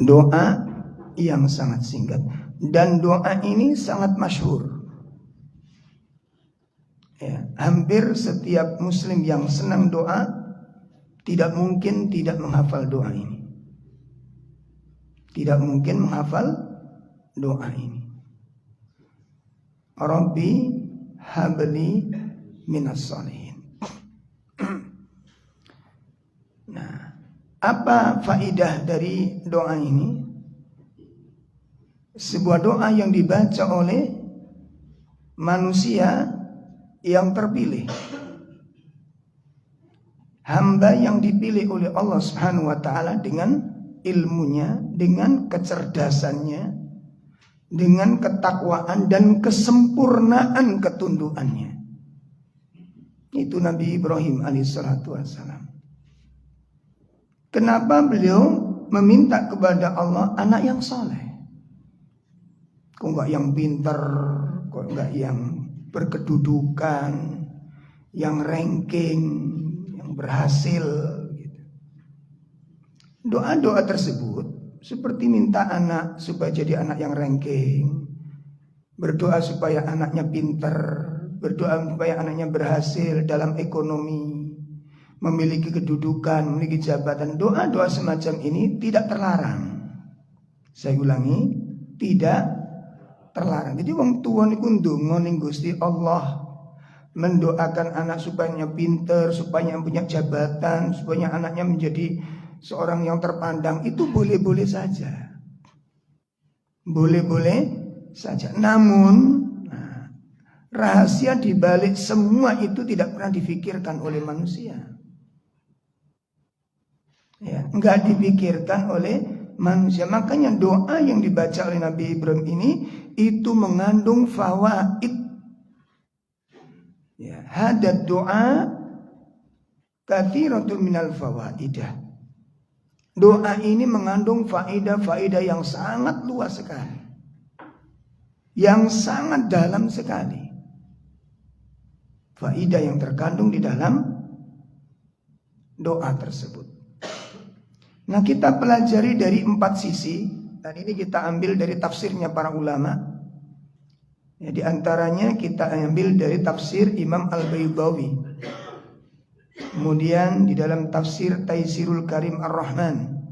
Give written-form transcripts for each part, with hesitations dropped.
doa yang sangat singkat. Dan doa ini sangat masyhur. Ya, hampir setiap muslim yang senang doa tidak mungkin tidak menghafal doa ini. Tidak mungkin menghafal doa ini. Rabbi habli minas shalihin. Nah, apa faidah dari doa ini? Sebuah doa yang dibaca oleh manusia yang terpilih, hamba yang dipilih oleh Allah Subhanahu wa taala dengan ilmunya, dengan kecerdasannya, dengan ketakwaan dan kesempurnaan ketundukannya. Itu Nabi Ibrahim alaihissalatu wassalam. Kenapa beliau meminta kepada Allah anak yang soleh? Kok enggak yang pintar, kok enggak yang berkedudukan, yang ranking, yang berhasil gitu. Doa-doa tersebut seperti minta anak supaya jadi anak yang ranking, berdoa supaya anaknya pintar, berdoa supaya anaknya berhasil dalam ekonomi, memiliki kedudukan, memiliki jabatan. Doa-doa semacam ini tidak terlarang. Saya ulangi, tidak terlarang. Jadi wong tua niku ndonga ning Gusti Allah, mendoakan anak supaya pinter, supaya punya jabatan, supaya anaknya menjadi seorang yang terpandang, itu boleh-boleh saja. Boleh-boleh saja. Namun rahasia di balik semua itu tidak pernah difikirkan oleh manusia. Ya, enggak dipikirkan oleh manusia. Makanya doa yang dibaca oleh Nabi Ibrahim ini itu mengandung fawaid. Ya, hadat doa katsiratul minal fawaidah. Doa ini mengandung faedah-faedah yang sangat luas sekali, yang sangat dalam sekali. Faedah yang terkandung di dalam doa tersebut. Nah, kita pelajari dari 4 sisi, dan ini kita ambil dari tafsirnya para ulama. Ya, di antaranya kita ambil dari tafsir Imam Al-Baydawi. Kemudian di dalam tafsir Taisirul Karim Ar-Rahman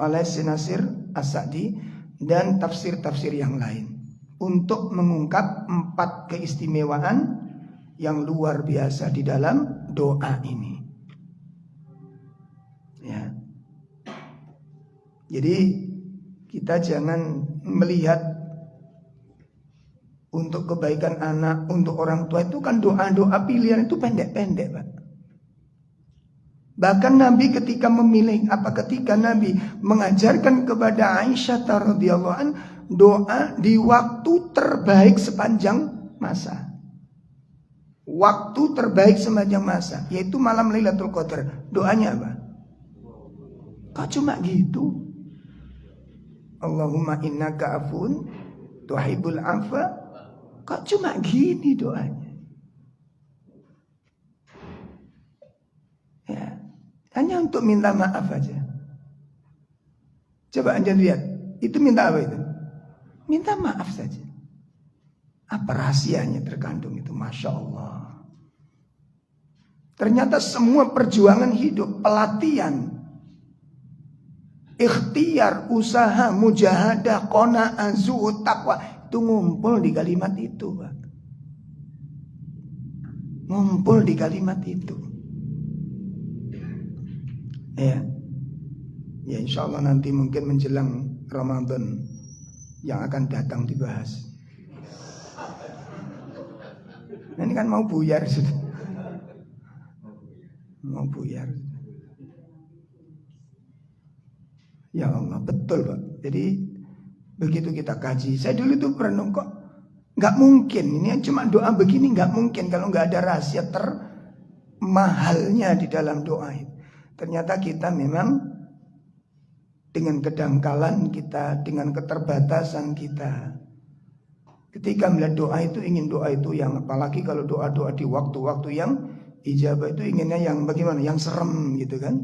oleh Sinasir As-Sa'di, dan tafsir-tafsir yang lain, untuk mengungkap 4 keistimewaan yang luar biasa di dalam doa ini. Ya. Jadi kita jangan melihat untuk kebaikan anak, untuk orang tua itu kan doa-doa pilihan itu pendek-pendek, Pak. Bahkan Nabi ketika Nabi mengajarkan kepada Aisyah radhiyallahu anha doa di waktu terbaik sepanjang masa. Waktu terbaik sepanjang masa, yaitu malam Lailatul Qadar. Doanya apa? Kok cuma gitu? Allahumma innaka afun tuhibbul afwa. Kok cuma gini doanya? Ya, hanya untuk minta maaf aja. Coba Anda lihat, itu minta apa itu? Minta maaf saja. Apa rahasianya terkandung itu? Masya Allah. Ternyata semua perjuangan hidup, pelatihan, ikhtiar, usaha, mujahadah, qanaah, zuhud, taqwa, itu ngumpul di kalimat itu, Pak. Ngumpul di kalimat itu. Ya, insya Allah nanti mungkin menjelang Ramadan yang akan datang dibahas. Nah, ini kan mau buyar sudah. Mau buyar. Ya Allah, betul Pak. Jadi begitu kita kaji, saya dulu itu merenung kok nggak mungkin, ini cuma doa begini nggak mungkin kalau nggak ada rahasia termahalnya di dalam doa itu. Ternyata kita memang dengan kedangkalan kita, dengan keterbatasan kita, ketika melihat doa itu ingin doa itu yang, apalagi kalau doa-doa di waktu-waktu yang ijabah itu inginnya yang bagaimana, yang serem gitu kan.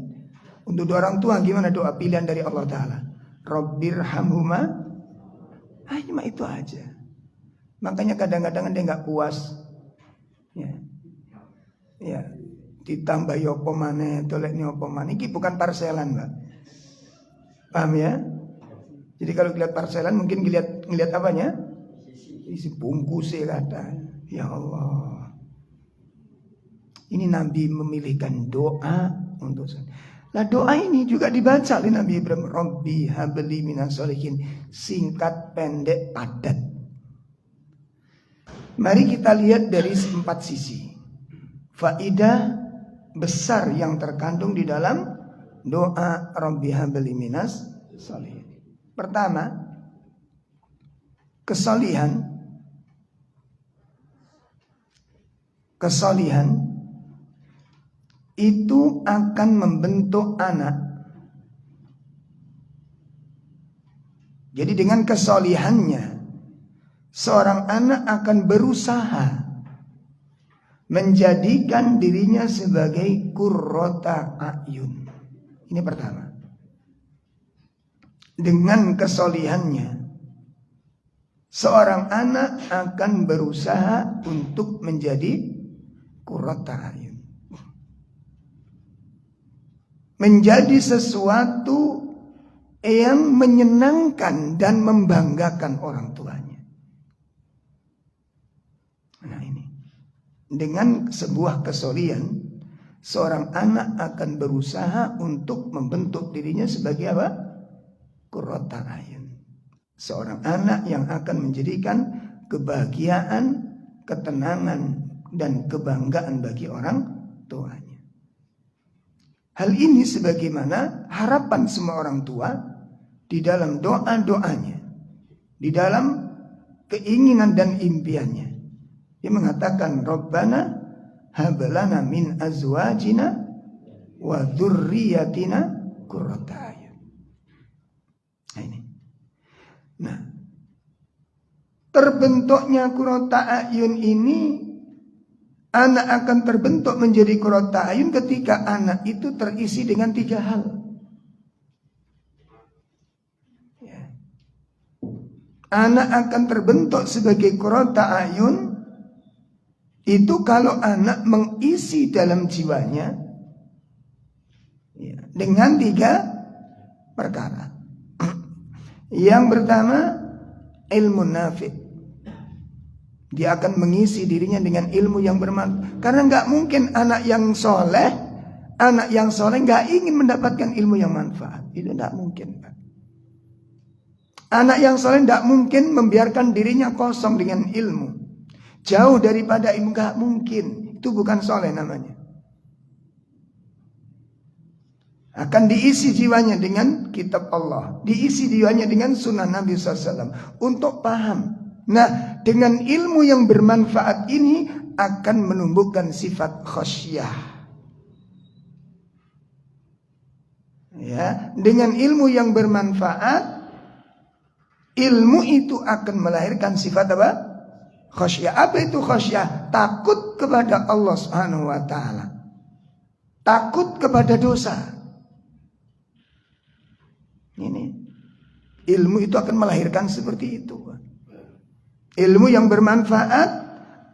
Untuk doa orang tua gimana doa pilihan dari Allah Ta'ala? Rabbirhamhuma. Cuma itu aja. Makanya kadang-kadang dia nggak puas. Ya, ditambah yopo maneh, tolek nyopo maneh. Ini bukan parselan, Mbak. Paham ya? Jadi kalau lihat parselan mungkin ngelihat apanya? Isi bungkusnya kata. Ya Allah. Ini Nabi memilihkan doa untuk saya. Nah doa ini juga dibaca oleh Nabi Ibrahim. Rabbi habli minas sholihin. Singkat, pendek, padat. Mari kita lihat dari 4 sisi. Faidah besar yang terkandung di dalam doa Rabbi habli minas sholihin. Pertama, kesolihan itu akan membentuk anak. Jadi dengan kesolihannya seorang anak akan berusaha menjadikan dirinya sebagai qurrata a'yun. Ini pertama. Dengan kesolihannya seorang anak akan berusaha untuk menjadi qurrata a'yun. Menjadi sesuatu yang menyenangkan dan membanggakan orang tuanya. Nah ini. Dengan sebuah kesolihan, seorang anak akan berusaha untuk membentuk dirinya sebagai apa? Qurrata a'yun. Seorang anak yang akan menjadikan kebahagiaan, ketenangan, dan kebanggaan bagi orang tuanya. Hal ini sebagaimana harapan semua orang tua di dalam doa-doanya, di dalam keinginan dan impiannya. Dia mengatakan, Rabbana hablana min azwajina wa dzurriyyatina qurrata a'yun. Nah ini. Nah, terbentuknya qurrata a'yun ini, anak akan terbentuk menjadi qurrata a'yun ketika anak itu terisi dengan 3 hal. Ya. Anak akan terbentuk sebagai qurrata a'yun itu kalau anak mengisi dalam jiwanya dengan 3 perkara. Yang pertama, ilmu nafi'. Dia akan mengisi dirinya dengan ilmu yang bermanfaat. Karena nggak mungkin anak yang soleh nggak ingin mendapatkan ilmu yang manfaat. Itu nggak mungkin, Pak. Anak yang soleh nggak mungkin membiarkan dirinya kosong dengan ilmu. Jauh daripada ilmu, nggak mungkin. Itu bukan soleh namanya. Akan diisi jiwanya dengan kitab Allah, diisi jiwanya dengan sunnah Nabi SAW untuk paham. Nah, dengan ilmu yang bermanfaat ini akan menumbuhkan sifat khasyah. Ya, dengan ilmu yang bermanfaat, ilmu itu akan melahirkan sifat apa? Khasyah. Apa itu khasyah? Takut kepada Allah Subhanahu wa taala. Takut kepada dosa. Ini ilmu itu akan melahirkan seperti itu. Ilmu yang bermanfaat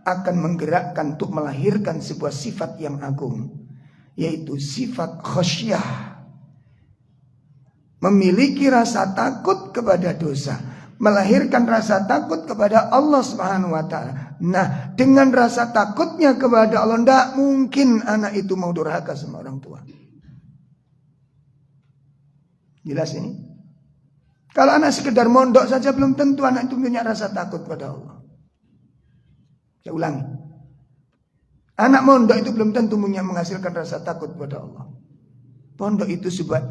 akan menggerakkan untuk melahirkan sebuah sifat yang agung, yaitu sifat khasyah. Memiliki rasa takut kepada dosa, melahirkan rasa takut kepada Allah Subhanahu wa taala. Nah, dengan rasa takutnya kepada Allah, tidak mungkin anak itu mau durhaka sama orang tua. Jelas ini? Kalau anak sekedar mondok saja belum tentu anak itu punya rasa takut pada Allah. Saya ulangi. Anak mondok itu belum tentu punya menghasilkan rasa takut pada Allah. Pondok itu sebuah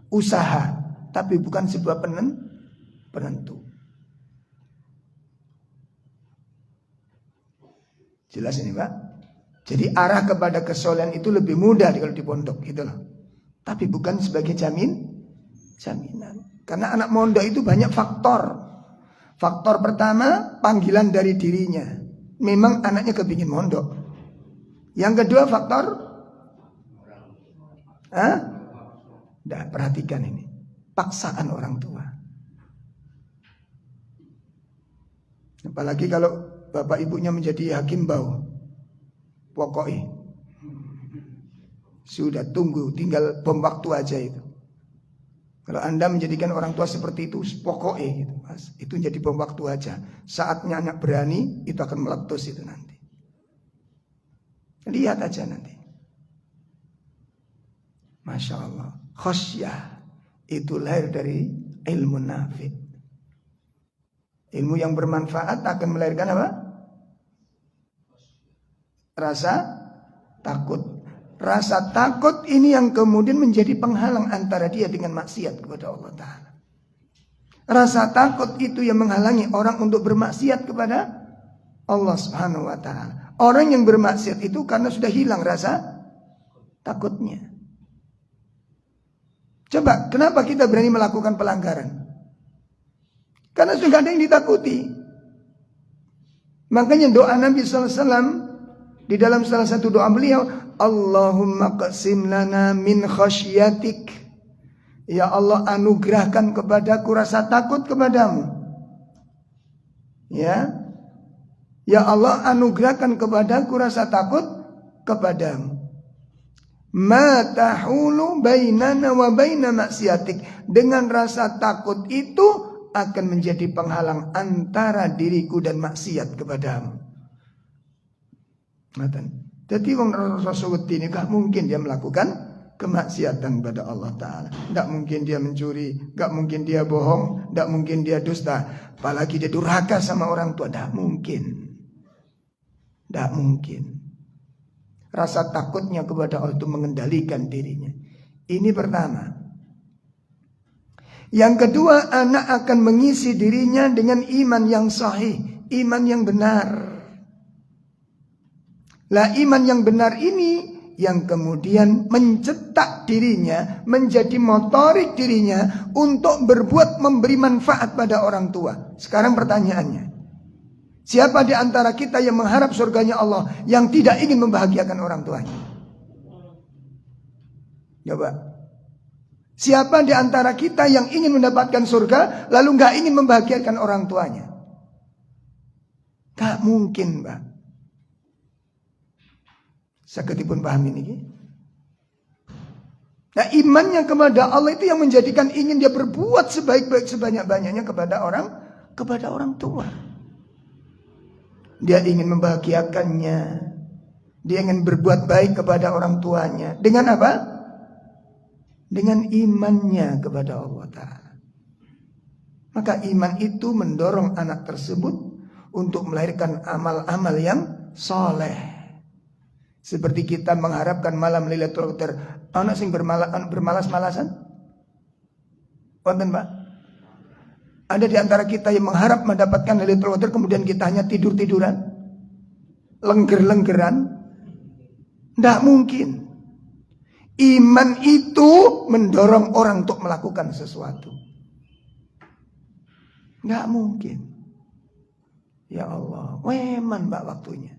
usaha, tapi bukan sebuah penentu. Jelas ini, Pak? Jadi arah kepada kesolehan itu lebih mudah kalau di pondok gitu loh. Tapi bukan sebagai jaminan. Karena anak mondok itu banyak faktor. Faktor pertama, panggilan dari dirinya. Memang anaknya kepingin mondok. Yang kedua faktor, perhatikan ini. paksaan orang tua. Apalagi kalau bapak ibunya menjadi hakim bau. Pokoknya sudah tunggu, tinggal bom waktu aja itu. Kalau Anda menjadikan orang tua seperti itu, pokoknya gitu, Mas. Itu jadi bom waktu aja. Saatnya anak berani, itu akan meletus itu nanti. Lihat aja nanti. Masya Allah. Khosyah itu lahir dari ilmu nafi. Ilmu yang bermanfaat akan melahirkan apa? Rasa takut. Rasa takut ini yang kemudian menjadi penghalang antara dia dengan maksiat kepada Allah Ta'ala. Rasa takut itu yang menghalangi orang untuk bermaksiat kepada Allah Subhanahu wa Ta'ala. Orang yang bermaksiat itu karena sudah hilang rasa takutnya. Coba, kenapa kita berani melakukan pelanggaran? Karena sudah ada yang ditakuti. Makanya doa Nabi SAW di dalam salah satu doa beliau, Allahumma qsim lana min khasyatik. Ya Allah, anugerahkan kepadaku rasa takut kepadamu. Ya Allah, anugerahkan kepadaku rasa takut kepadamu. Ma tahulu bainana wa baina maksiatik. Dengan rasa takut itu akan menjadi penghalang antara diriku dan maksiat kepadamu. Jadi Rasulullah ini gak mungkin dia melakukan kemaksiatan pada Allah Ta'ala. Gak mungkin dia mencuri, gak mungkin dia bohong, gak mungkin dia dusta. Apalagi dia durhaka sama orang tua, gak mungkin. Gak mungkin. Rasa takutnya kepada Allah itu mengendalikan dirinya. Ini pertama. Yang kedua, anak akan mengisi dirinya dengan iman yang sahih, iman yang benar. Lah iman yang benar ini yang kemudian mencetak dirinya, menjadi motorik dirinya untuk berbuat memberi manfaat pada orang tua. Sekarang pertanyaannya, siapa di antara kita yang mengharap surganya Allah yang tidak ingin membahagiakan orang tuanya? Coba. Siapa di antara kita yang ingin mendapatkan surga lalu gak ingin membahagiakan orang tuanya? Gak mungkin, Mbak. Sakitipun paham ini. Nah, imannya kepada Allah itu yang menjadikan ingin dia berbuat sebaik-baik sebanyak-banyaknya kepada orang tua. Dia ingin membahagiakannya. Dia ingin berbuat baik kepada orang tuanya. Dengan apa? Dengan imannya kepada Allah Ta'ala. Maka iman itu mendorong anak tersebut untuk melahirkan amal-amal yang soleh. Seperti kita mengharapkan malam Lailatul Qadar, anak sing bermalas-malasan. Wonten, Pak? Ada di antara kita yang mengharap mendapatkan Lailatul Qadar kemudian kita hanya tidur-tiduran, lengger-lenggeran? Tidak mungkin. Iman itu mendorong orang untuk melakukan sesuatu. Tidak mungkin. Ya Allah, weman Mbak waktunya.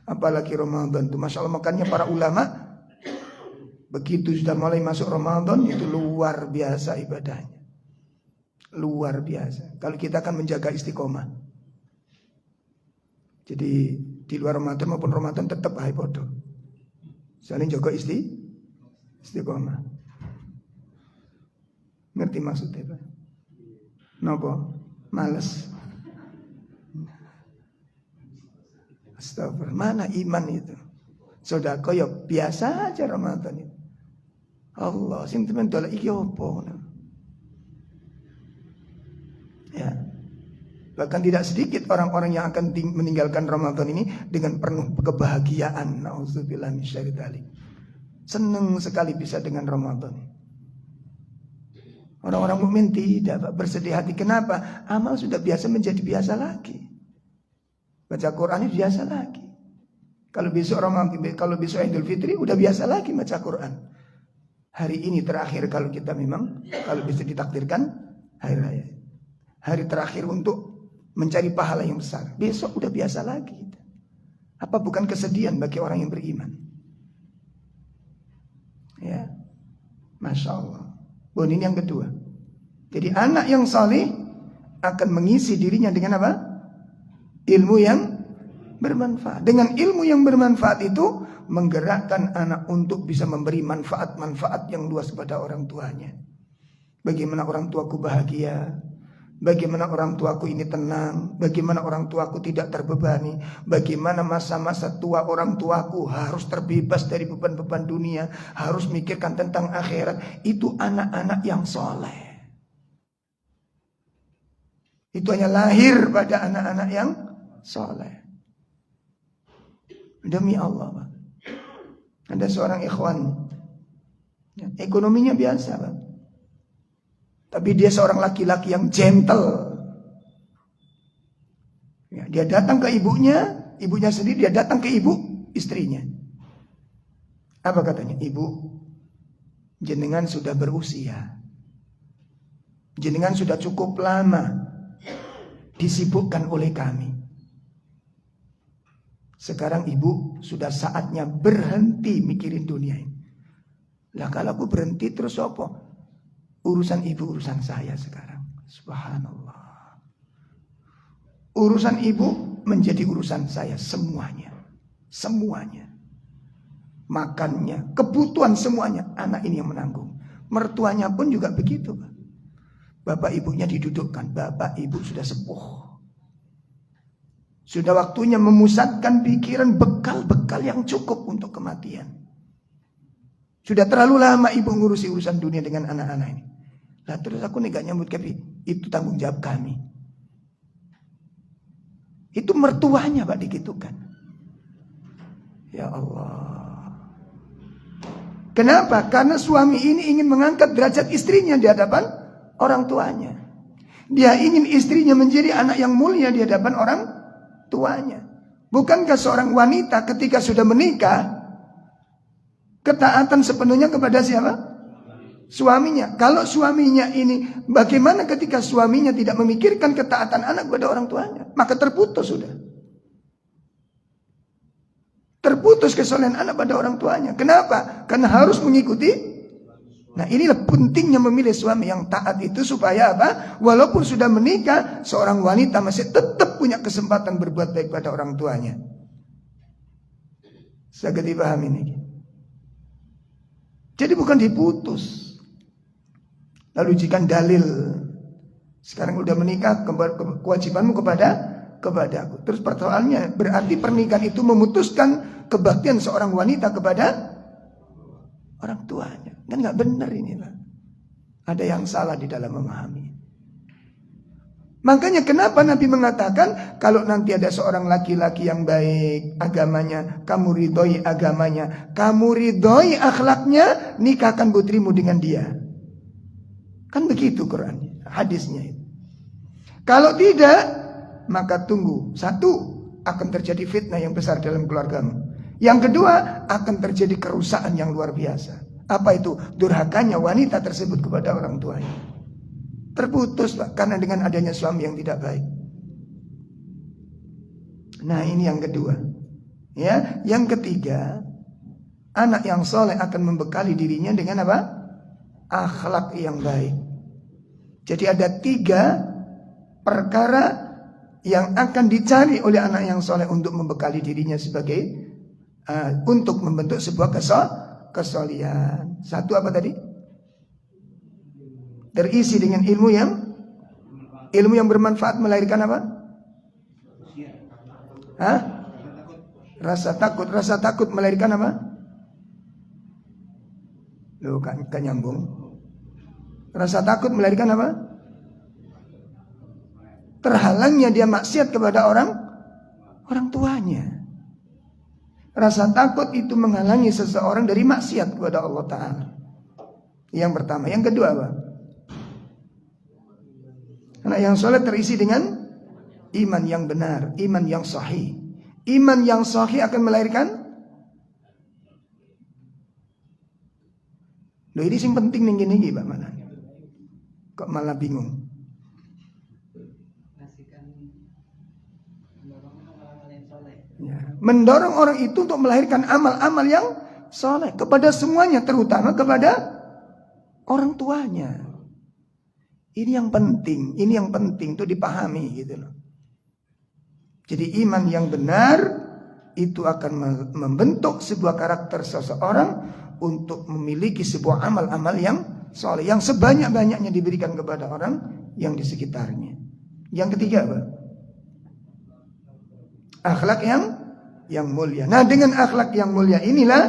Apalagi Ramadan itu, Masya Allah. Makanya para ulama begitu sudah mulai masuk Ramadan itu luar biasa ibadahnya. Luar biasa. Kalau kita akan menjaga istiqomah. Jadi di luar Ramadan maupun Ramadan tetap hai bodoh. Saling jaga istiqomah. Ngerti maksudnya Pak? Napa? Males. Astagfirullah, mana iman itu? Sedekah ya biasa aja Ramadan itu. Allah, sing temen dolek iki opo? Ya. Bahkan tidak sedikit orang-orang yang akan meninggalkan Ramadan ini dengan penuh kebahagiaan. Nauzubillah min syarri dzalik. Senang sekali bisa dengan Ramadan. Orang-orang mukmin tidak bersedih hati. Kenapa? Amal sudah biasa menjadi biasa lagi. Baca Quran itu biasa lagi. Kalau besok Ramadan, kalau besok Idul Fitri udah biasa lagi baca Quran. Hari ini terakhir kalau kita memang kalau bisa ditakdirkan hari raya. Hari terakhir untuk mencari pahala yang besar. Besok udah biasa lagi. Apa bukan kesedihan bagi orang yang beriman? Ya, Masya Allah. Ini yang kedua. Jadi anak yang saleh akan mengisi dirinya dengan apa? Ilmu yang bermanfaat. Dengan ilmu yang bermanfaat itu menggerakkan anak untuk bisa memberi manfaat-manfaat yang luas kepada orang tuanya. Bagaimana orang tuaku bahagia, bagaimana orang tuaku ini tenang, bagaimana orang tuaku tidak terbebani, bagaimana masa-masa tua orang tuaku harus terbebas dari beban-beban dunia, harus mikirkan tentang akhirat. Itu anak-anak yang soleh. Itu hanya lahir pada anak-anak yang soleh. Demi Allah, Pak. Ada seorang ikhwan, ekonominya biasa, Pak. Tapi dia seorang laki-laki yang gentle. Ya, dia datang ke ibunya sendiri, dia datang ke ibu istrinya. Apa katanya? Ibu, jenengan sudah berusia. Jenengan sudah cukup lama disibukkan oleh kami. Sekarang ibu sudah saatnya berhenti mikirin dunia ini. Lah kalau aku berhenti terus apa? Urusan ibu, urusan saya sekarang. Subhanallah. Urusan ibu menjadi urusan saya semuanya. Semuanya. Makannya, kebutuhan semuanya. Anak ini yang menanggung. Mertuanya pun juga begitu. Bapak ibunya didudukkan. Bapak ibu sudah sepuh. Sudah waktunya memusatkan pikiran bekal-bekal yang cukup untuk kematian. Sudah terlalu lama ibu ngurusi urusan dunia dengan anak-anak ini. Lah terus aku nih gak nyambut kepi. Itu tanggung jawab kami. Itu mertuanya Pak digitukan. Ya Allah. Kenapa? Karena suami ini ingin mengangkat derajat istrinya di hadapan orang tuanya. Dia ingin istrinya menjadi anak yang mulia di hadapan orang tuanya. Bukankah seorang wanita ketika sudah menikah, ketaatan sepenuhnya kepada siapa? Suaminya. Kalau suaminya ini, bagaimana ketika suaminya tidak memikirkan ketaatan anak kepada orang tuanya? Maka terputus sudah. Terputus kesolehan anak pada orang tuanya. Kenapa? Karena harus mengikuti. Nah inilah pentingnya memilih suami yang taat itu supaya apa? Walaupun sudah menikah, seorang wanita masih tetap punya kesempatan berbuat baik pada orang tuanya. Saya dipaham ini. Jadi bukan diputus. Lalu jika dalil sekarang udah menikah, kewajibanmu kepada aku. Terus persoalannya berarti pernikahan itu memutuskan kebaktian seorang wanita kepada orang tuanya. Kan nggak benar ini Pak. Ada yang salah di dalam memahami. Makanya kenapa Nabi mengatakan kalau nanti ada seorang laki-laki yang baik agamanya, kamu ridhoi agamanya, kamu ridhoi akhlaknya, nikahkan putrimu dengan dia. Kan begitu Quran, hadisnya itu. Kalau tidak, maka tunggu. Satu, akan terjadi fitnah yang besar dalam keluargamu. Yang kedua, akan terjadi kerusakan yang luar biasa. Apa itu? Durhakanya wanita tersebut kepada orang tuanya. Terputus Pak, karena dengan adanya suami yang tidak baik. Nah ini yang kedua. Ya, yang ketiga, anak yang soleh akan membekali dirinya dengan apa? Akhlak yang baik. Jadi ada 3 perkara yang akan dicari oleh anak yang soleh untuk membekali dirinya sebagai untuk membentuk sebuah kesolihan. Satu apa tadi? Terisi dengan ilmu yang bermanfaat melahirkan apa? Hah? Rasa takut. Rasa takut melahirkan apa? Loh, kan nyambung. Rasa takut melahirkan apa? Terhalangnya dia maksiat kepada orang tuanya. Rasa takut itu menghalangi seseorang dari maksiat kepada Allah Ta'ala. Yang pertama. Yang kedua apa? Anak yang soleh terisi dengan iman yang benar, iman yang sahih. Iman yang sahih akan melahirkan. Loh ini sing penting nih gini Pak mana? Kok malah bingung? Ya, mendorong orang itu untuk melahirkan amal-amal yang soleh kepada semuanya, terutama kepada orang tuanya. Ini yang penting itu dipahami gitu loh. Jadi iman yang benar itu akan membentuk sebuah karakter seseorang untuk memiliki sebuah amal-amal yang soleh, yang sebanyak-banyaknya diberikan kepada orang yang di sekitarnya. Yang ketiga apa? Akhlak yang mulia. Nah, dengan akhlak yang mulia inilah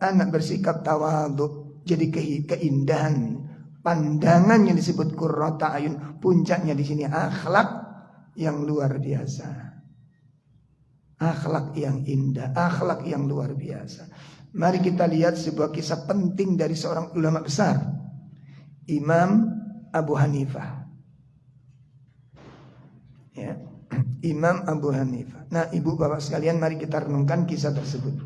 anak bersikap tawadhu. Jadi keindahan pandangan yang disebut qurrata ayun, puncaknya di sini akhlak yang luar biasa. Akhlak yang indah, akhlak yang luar biasa. Mari kita lihat sebuah kisah penting dari seorang ulama besar, Imam Abu Hanifah. Ya, Imam Abu Hanifah. Nah, ibu bapak sekalian, mari kita renungkan kisah tersebut.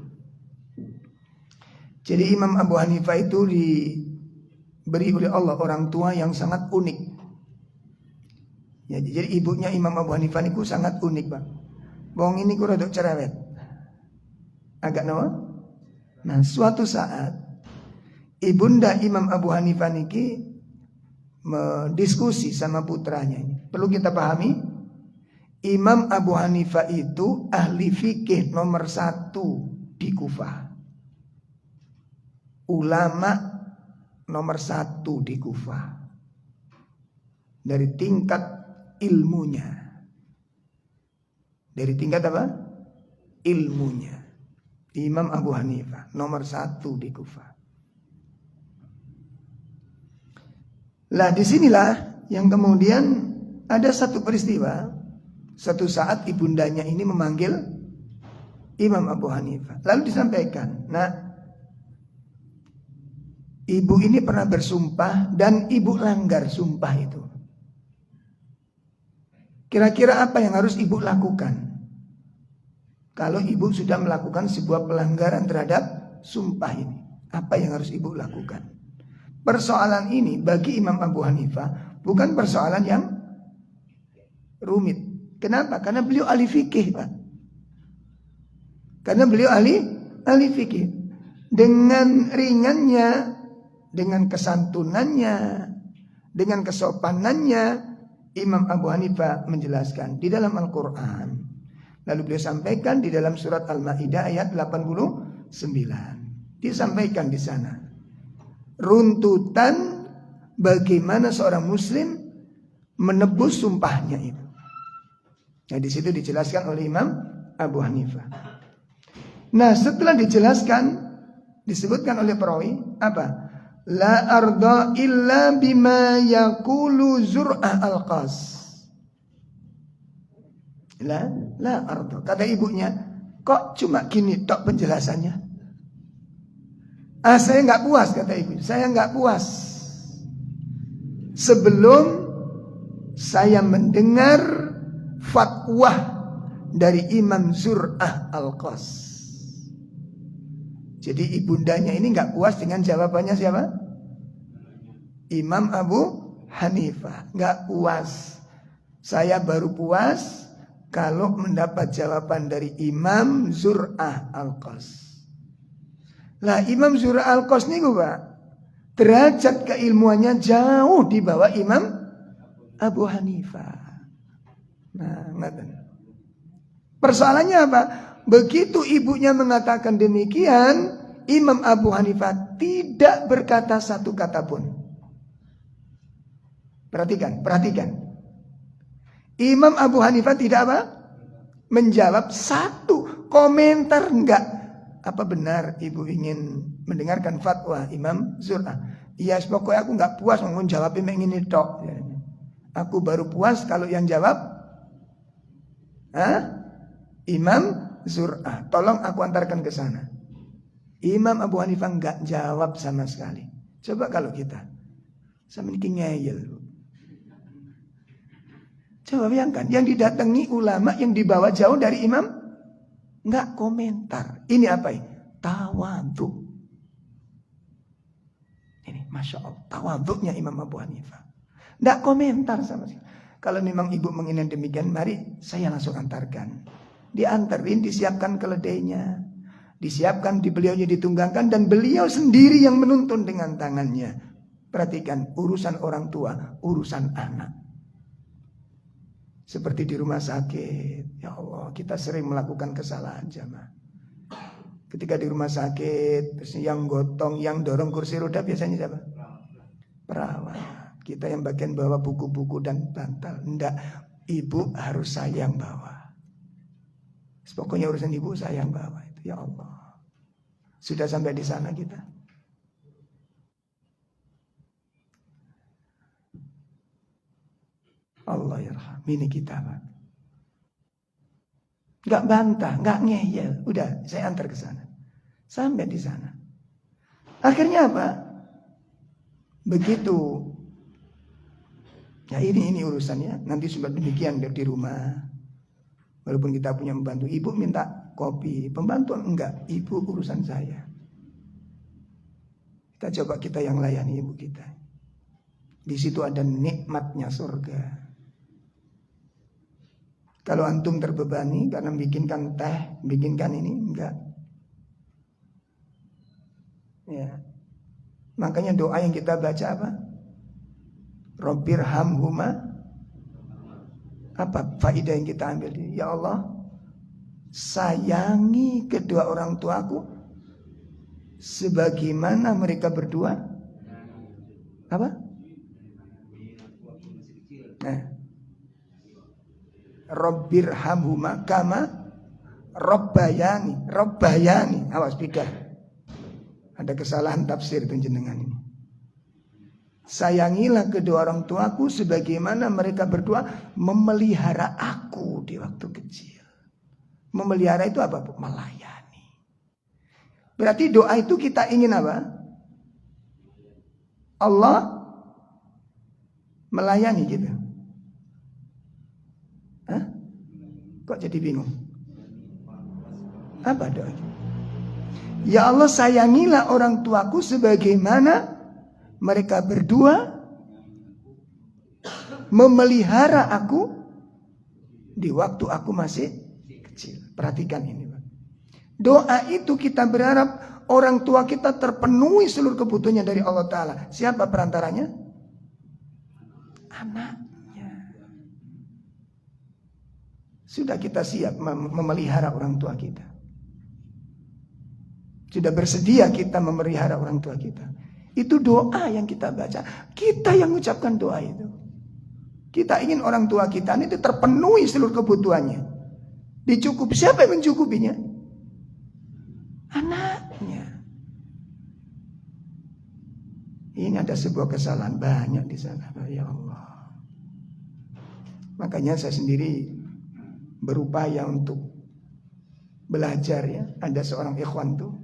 Jadi Imam Abu Hanifah itu diberi oleh Allah orang tua yang sangat unik. Ya, jadi ibunya Imam Abu Hanifah itu sangat unik, Pak. Bong ini ku rada cerewet. Agak nawa? Nah, suatu saat ibunda Imam Abu Hanifah niki mendiskusi sama putranya ini. Perlu kita pahami, Imam Abu Hanifah itu ahli fikih nomor 1 di Kufah. Ulama nomor 1 di Kufah. Dari tingkat ilmunya. Dari tingkat apa? Ilmunya. Imam Abu Hanifah nomor 1 di Kufah. Lah disinilah yang kemudian ada satu peristiwa. Suatu saat ibundanya ini memanggil Imam Abu Hanifah. Lalu disampaikan, "Nak, ibu ini pernah bersumpah dan ibu langgar sumpah itu. Kira-kira apa yang harus ibu lakukan kalau ibu sudah melakukan sebuah pelanggaran terhadap sumpah ini? Apa yang harus ibu lakukan?" Persoalan ini bagi Imam Abu Hanifah bukan persoalan yang rumit. Kenapa? Karena beliau ahli fikih, Pak. Karena beliau ahli fikih. Dengan ringannya, dengan kesantunannya, dengan kesopanannya, Imam Abu Hanifah menjelaskan di dalam Al-Quran. Lalu beliau sampaikan di dalam surat Al-Maidah ayat 89. Disampaikan di sana runtutan bagaimana seorang muslim menebus sumpahnya itu. Nah, di situ dijelaskan oleh Imam Abu Hanifah. Nah, setelah dijelaskan, disebutkan oleh perawi apa? La arda illa bima yaqulu Zur'ah al-Qas. La arda. Kata ibunya, kok cuma gini tok penjelasannya? Saya nggak puas, kata ibu. Saya nggak puas. Sebelum saya mendengar fatwa dari Imam Zur'ah al-Qas. Jadi ibundanya ini nggak puas dengan jawabannya siapa? Imam Abu Hanifah. Nggak puas. Saya baru puas kalau mendapat jawaban dari Imam Zur'ah al-Qas. Lah Imam Zur'ah al-Qas nih Pak, derajat keilmuannya jauh di bawah Imam Abu Hanifah. Nah, persoalannya apa? Begitu ibunya mengatakan demikian, Imam Abu Hanifah tidak berkata satu kata pun. Perhatikan. Imam Abu Hanifah tidak apa? Menjawab satu komentar enggak. Apa benar ibu ingin mendengarkan fatwa Imam Zur'ah? Iya, pokoknya aku enggak puas ngomong jawabnya ini tok. Aku baru puas kalau yang jawab Imam Zur'ah. Tolong aku antarkan ke sana. Imam Abu Hanifah enggak jawab sama sekali. Coba kalau kita sama ini ngeyel. Coba bayangkan, yang didatangi ulama yang dibawa jauh dari imam enggak komentar. Ini apa ini? Tawadhu. Ini Masya Allah, tawadhunya Imam Abu Hanifah. Enggak komentar sama sekali. Kalau memang ibu menginginkan demikian, mari saya langsung antarkan. Diantarin, disiapkan keledainya, disiapkan di beliaunya ditunggangkan, dan beliau sendiri yang menuntun dengan tangannya. Perhatikan, urusan orang tua, urusan anak. Seperti di rumah sakit. Ya Allah, kita sering melakukan kesalahan jamaah. Ketika di rumah sakit, terus yang gotong, yang dorong kursi roda biasanya siapa? Perawat. Kita yang bagian bawa buku-buku dan bantal. Enggak, ibu harus saya yang bawa. Pokoknya urusan ibu saya yang bawa itu. Ya Allah. Sudah sampai di sana kita. Allah yarham. Ini kita, Pak. Enggak bantah, enggak ngeyel. Udah, saya antar ke sana. Sampai di sana. Akhirnya apa? Begitu. Ya ini urusannya. Nanti sudah demikian di rumah. Walaupun kita punya pembantu. Ibu minta kopi. Pembantu enggak. Ibu urusan saya. Kita coba kita yang layani ibu kita. Di situ ada nikmatnya surga. Kalau antum terbebani karena bikinkan teh, bikinkan ini, enggak. Ya. Makanya doa yang kita baca apa? Rabbirhamhuma. Apa faedah yang kita ambil? Ya Allah, sayangi kedua orang tuaku sebagaimana mereka berdua. Apa? Nah. Rabbirhamhuma kama Rabbayani. Awas beda. Ada kesalahan tafsir itu jenengan ini. Sayangilah kedua orang tuaku sebagaimana mereka berdua memelihara aku di waktu kecil. Memelihara itu apa? Melayani. Berarti doa itu kita ingin apa? Allah melayani gitu. Hah? Kok jadi bingung? Apa doa? Ya Allah, sayangilah orang tuaku sebagaimana mereka berdua memelihara aku di waktu aku masih kecil. Perhatikan ini, Pak. Doa itu kita berharap orang tua kita terpenuhi seluruh kebutuhannya dari Allah Ta'ala. Siapa perantaranya? Anaknya. Sudah kita siap memelihara orang tua kita. Sudah bersedia kita memelihara orang tua kita. Itu doa yang kita baca. Kita yang mengucapkan doa itu. Kita ingin orang tua kita itu terpenuhi seluruh kebutuhannya. Dicukupi. Siapa yang mencukupinya? Anaknya. Ini ada sebuah kesalahan banyak di sana. Ya Allah. Makanya saya sendiri berupaya untuk belajar ya. Ada seorang ikhwan tuh.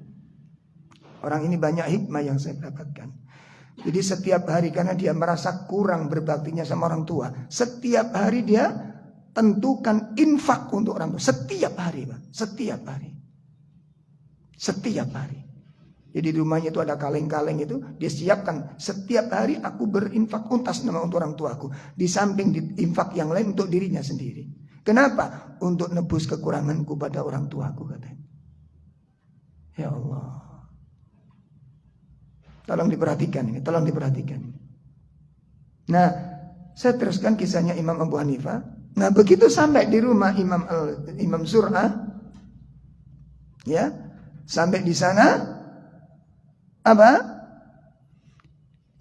Orang ini banyak hikmah yang saya dapatkan. Jadi setiap hari karena dia merasa kurang berbaktinya sama orang tua. Setiap hari dia tentukan infak untuk orang tua. Setiap hari, Pak. Setiap hari. Setiap hari. Jadi di rumahnya itu ada kaleng-kaleng itu. Dia siapkan setiap hari aku berinfak untas nama untuk orang tuaku. Di samping infak yang lain untuk dirinya sendiri. Kenapa? Untuk nebus kekuranganku pada orang tuaku katanya. Ya Allah. Tolong diperhatikan ini, tolong diperhatikan ini. Nah, saya teruskan kisahnya Imam Abu Hanifah. Nah, begitu sampai di rumah Imam Zur'ah, ya, sampai di sana, apa?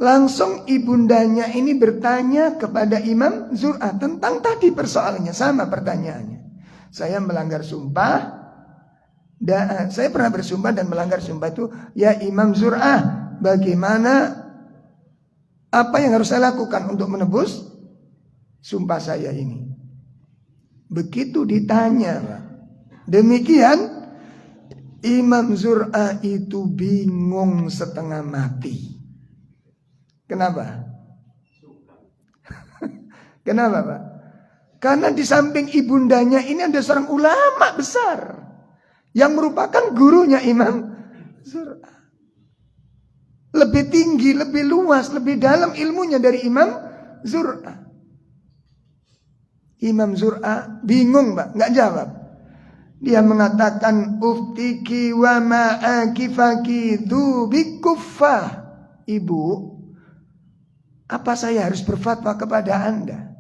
Langsung ibundanya ini bertanya kepada Imam Zur'ah tentang tadi persoalannya, sama pertanyaannya. Saya melanggar sumpah, saya pernah bersumpah dan melanggar sumpah itu, ya Imam Zur'ah, bagaimana apa yang harus saya lakukan untuk menebus sumpah saya ini? Begitu ditanya, Pak. Demikian Imam Zur'ah itu bingung setengah mati. Kenapa? Kenapa, Pak? Karena di samping ibundanya ini ada seorang ulama besar yang merupakan gurunya Imam Zur'ah. Lebih tinggi, lebih luas, lebih dalam ilmunya dari Imam Zur'ah. Imam Zur'ah bingung, Pak, nggak jawab. Dia mengatakan uftiki wa ma'aki fakidu bikuffah. Ibu, Apa saya harus berfatwa kepada Anda?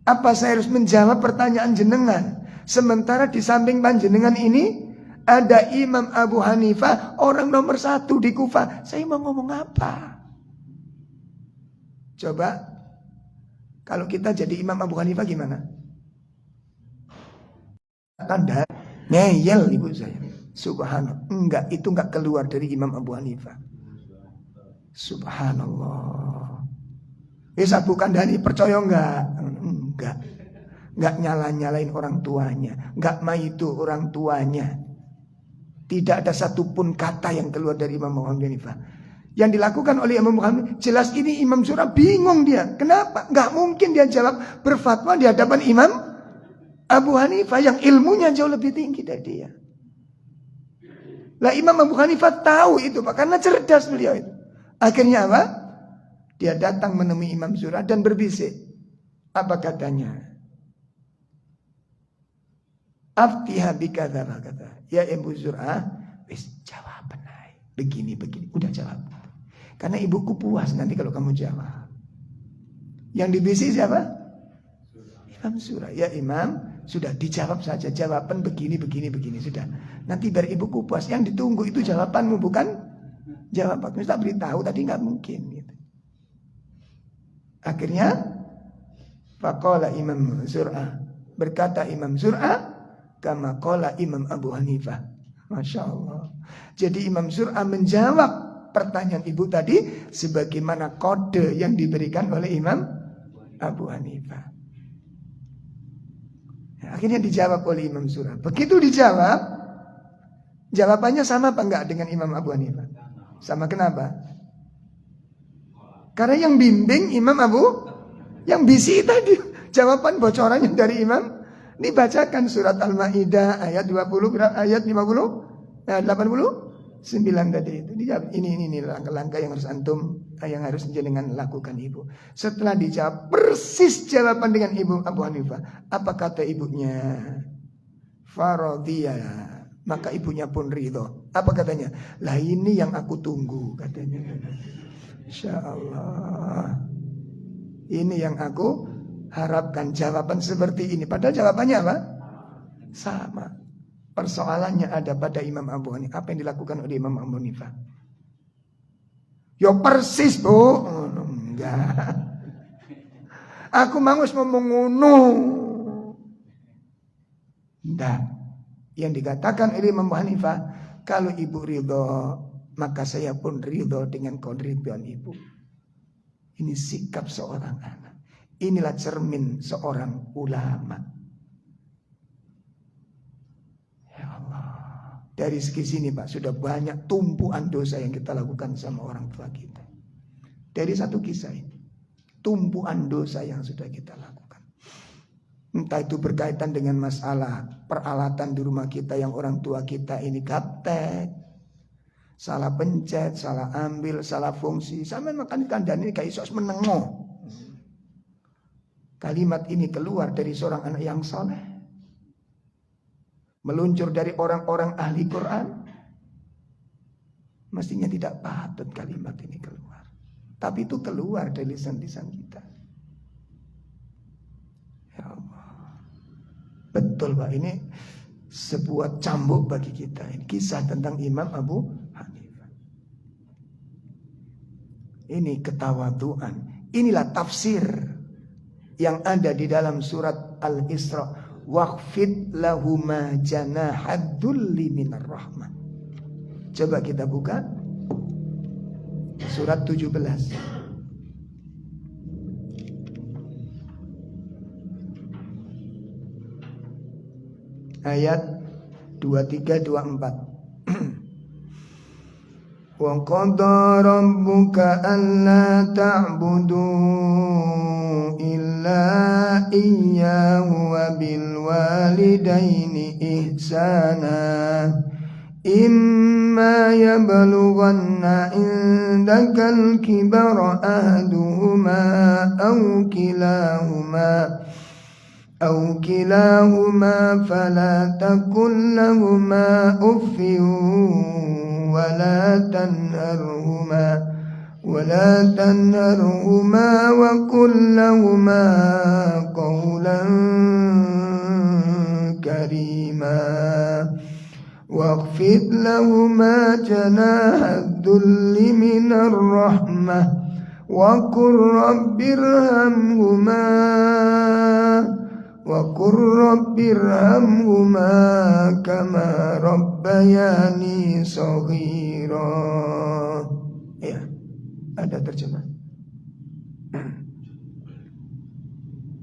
Apa saya harus menjawab pertanyaan jenengan? Sementara di samping panjenengan ini ada Imam Abu Hanifah, orang nomor 1 di Kufah. Saya mau ngomong apa? Coba, kalau kita jadi Imam Abu Hanifah gimana? Tanda ngeyel ibu saya. Subhanallah. Enggak, itu enggak keluar dari Imam Abu Hanifah. Subhanallah. Bisa bukan dari percaya enggak? Enggak nyala-nyalain orang tuanya, enggak maitu orang tuanya. Tidak ada satupun kata yang keluar dari Imam Abu Hanifah. Yang dilakukan oleh Imam Abu Hanifah, jelas ini Imam Zur'ah bingung dia. Kenapa? Enggak mungkin dia jawab berfatwa di hadapan Imam Abu Hanifah yang ilmunya jauh lebih tinggi dari dia. Lah Imam Abu Hanifah tahu itu Pak, karena cerdas beliau itu. Akhirnya apa? Dia datang menemui Imam Zur'ah dan berbisik. Apa katanya? Aftiha bikadza kata. Ya Ibu Zur'ah, wis jawab benar. Begini. Udah jawab. Karena ibuku puas nanti kalau kamu jawab. Yang dibisik siapa? Imam Zur'ah. Ya Imam, sudah dijawab saja. Jawaban begini sudah. Nanti biar ibuku puas. Yang ditunggu itu jawabanmu, bukan jawabanmu. Tak beritahu tadi nggak mungkin. Gitu. Akhirnya faqala Imam Zur'ah, berkata Imam Zur'ah kama qala Imam Abu Hanifah. Masya Allah. Jadi Imam Zur'ah menjawab pertanyaan ibu tadi sebagaimana kode yang diberikan oleh Imam Abu Hanifah. Akhirnya dijawab oleh Imam Zur'ah. Begitu dijawab, jawabannya sama apa enggak dengan Imam Abu Hanifah? Sama. Kenapa? Karena yang bimbing Imam Abu, yang bisi tadi jawaban bocorannya dari Imam. Dibacakan surat Al-Maidah ayat 20 ayat 50 89 tadi itu. Dijawab ini langkah-langkah yang harus antum, yang harus jenengan lakukan ibu. Setelah dijawab persis jawaban dengan Ibu Abu Hanifah, apa kata ibunya? Faradiyah. Maka ibunya pun ridho. Apa katanya? Lah ini yang aku tunggu katanya. Insya Allah. Ini yang aku harapkan, jawaban seperti ini. Padahal jawabannya apa? Sama. Persoalannya ada pada Imam Abu Hanifah. Apa yang dilakukan oleh Imam Abu Hanifah? Yo persis bu. Enggak. Aku mangus ngomong ngono. Enggak. Yang dikatakan oleh Imam Abu Hanifah, kalau ibu ridho, maka saya pun ridho dengan keridhaan ibu. Ini sikap seorang anak. Inilah cermin seorang ulama. Ya Allah. Dari segi sini Pak, sudah banyak tumpuan dosa yang kita lakukan sama orang tua kita. Dari satu kisah ini, tumpuan dosa yang sudah kita lakukan. Entah itu berkaitan dengan masalah peralatan di rumah kita yang orang tua kita ini gaptek, salah pencet, salah ambil, salah fungsi. Sama makan kandang ini kayak sos menengoh. Kalimat ini keluar dari seorang anak yang soleh, meluncur dari orang-orang ahli Quran. Mestinya tidak patut kalimat ini keluar, tapi itu keluar dari lisan-lisan kita. Ya Allah, betul Pak, ini sebuah cambuk bagi kita. Ini kisah tentang Imam Abu Hanifah. Ini ketawaduan. Inilah tafsir yang ada di dalam surat Al-Isra, waqfid lahuma janahadzulli minar rahmah. Coba kita buka surat 17 ayat 23-24. Wa qada rabbuka alla ta'budu illa iyyahu wa bil walidaini ihsana imma yablughanna indakal kibara ahaduhuma أو كلاهما فلا تقل لهما أف ولا ولا تنهرهما وقل لهما قولا كريما واخفض لهما جناح الذل من الرحمة وقل رب ارحمهما كما ربياني صغيرا. Ya, ada terjemah.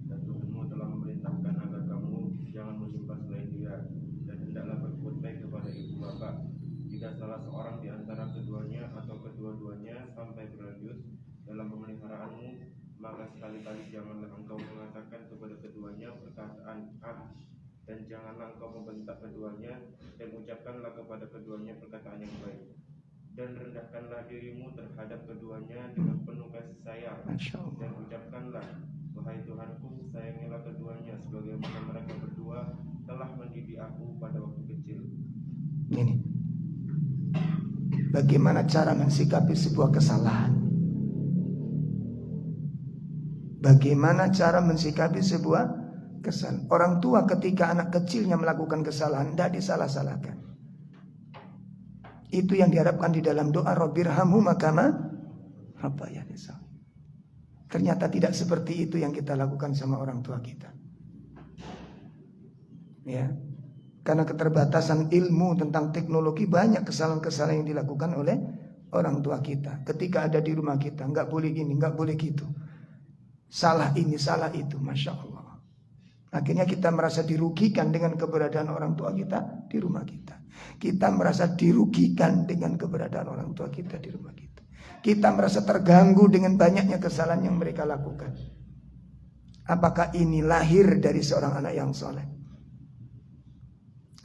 Dan Tuhanmu telah memerintahkan agar kamu jangan menyembah selain Dia, dan hendaklah berbuat baik kepada ibu bapa. Jika salah seorang di antara keduanya atau kedua-duanya sampai berlanjut dalam pemeliharaanmu, maka sekali-kali janganlah engkau mengatakan kepada keduanya perkataan dan janganlah engkau membentak keduanya, dan ucapkanlah kepada keduanya perkataan yang baik. Dan rendahkanlah dirimu terhadap keduanya dengan penuh kasih sayang, dan ucapkanlah, wahai Tuhanku, sayangilah keduanya sebagaimana mereka berdua telah mendidik aku pada waktu kecil. Ini bagaimana cara mensikapi sebuah kesalahan. Bagaimana cara mensikapi sebuah kesalahan. Orang tua ketika anak kecilnya melakukan kesalahan, tidak disalah-salahkan. Itu yang diharapkan di dalam doa Rabbirhamhuma kama rabbayani shaghira. Ternyata tidak seperti itu yang kita lakukan sama orang tua kita. Ya. Karena keterbatasan ilmu tentang teknologi, banyak kesalahan-kesalahan yang dilakukan oleh orang tua kita. Ketika ada di rumah kita, enggak boleh ini, enggak boleh gitu. Salah ini, salah itu, Masya Allah. Akhirnya kita merasa dirugikan dengan keberadaan orang tua kita di rumah kita. Kita merasa dirugikan dengan keberadaan orang tua kita di rumah kita. Kita merasa terganggu dengan banyaknya kesalahan yang mereka lakukan. Apakah ini lahir dari seorang anak yang soleh?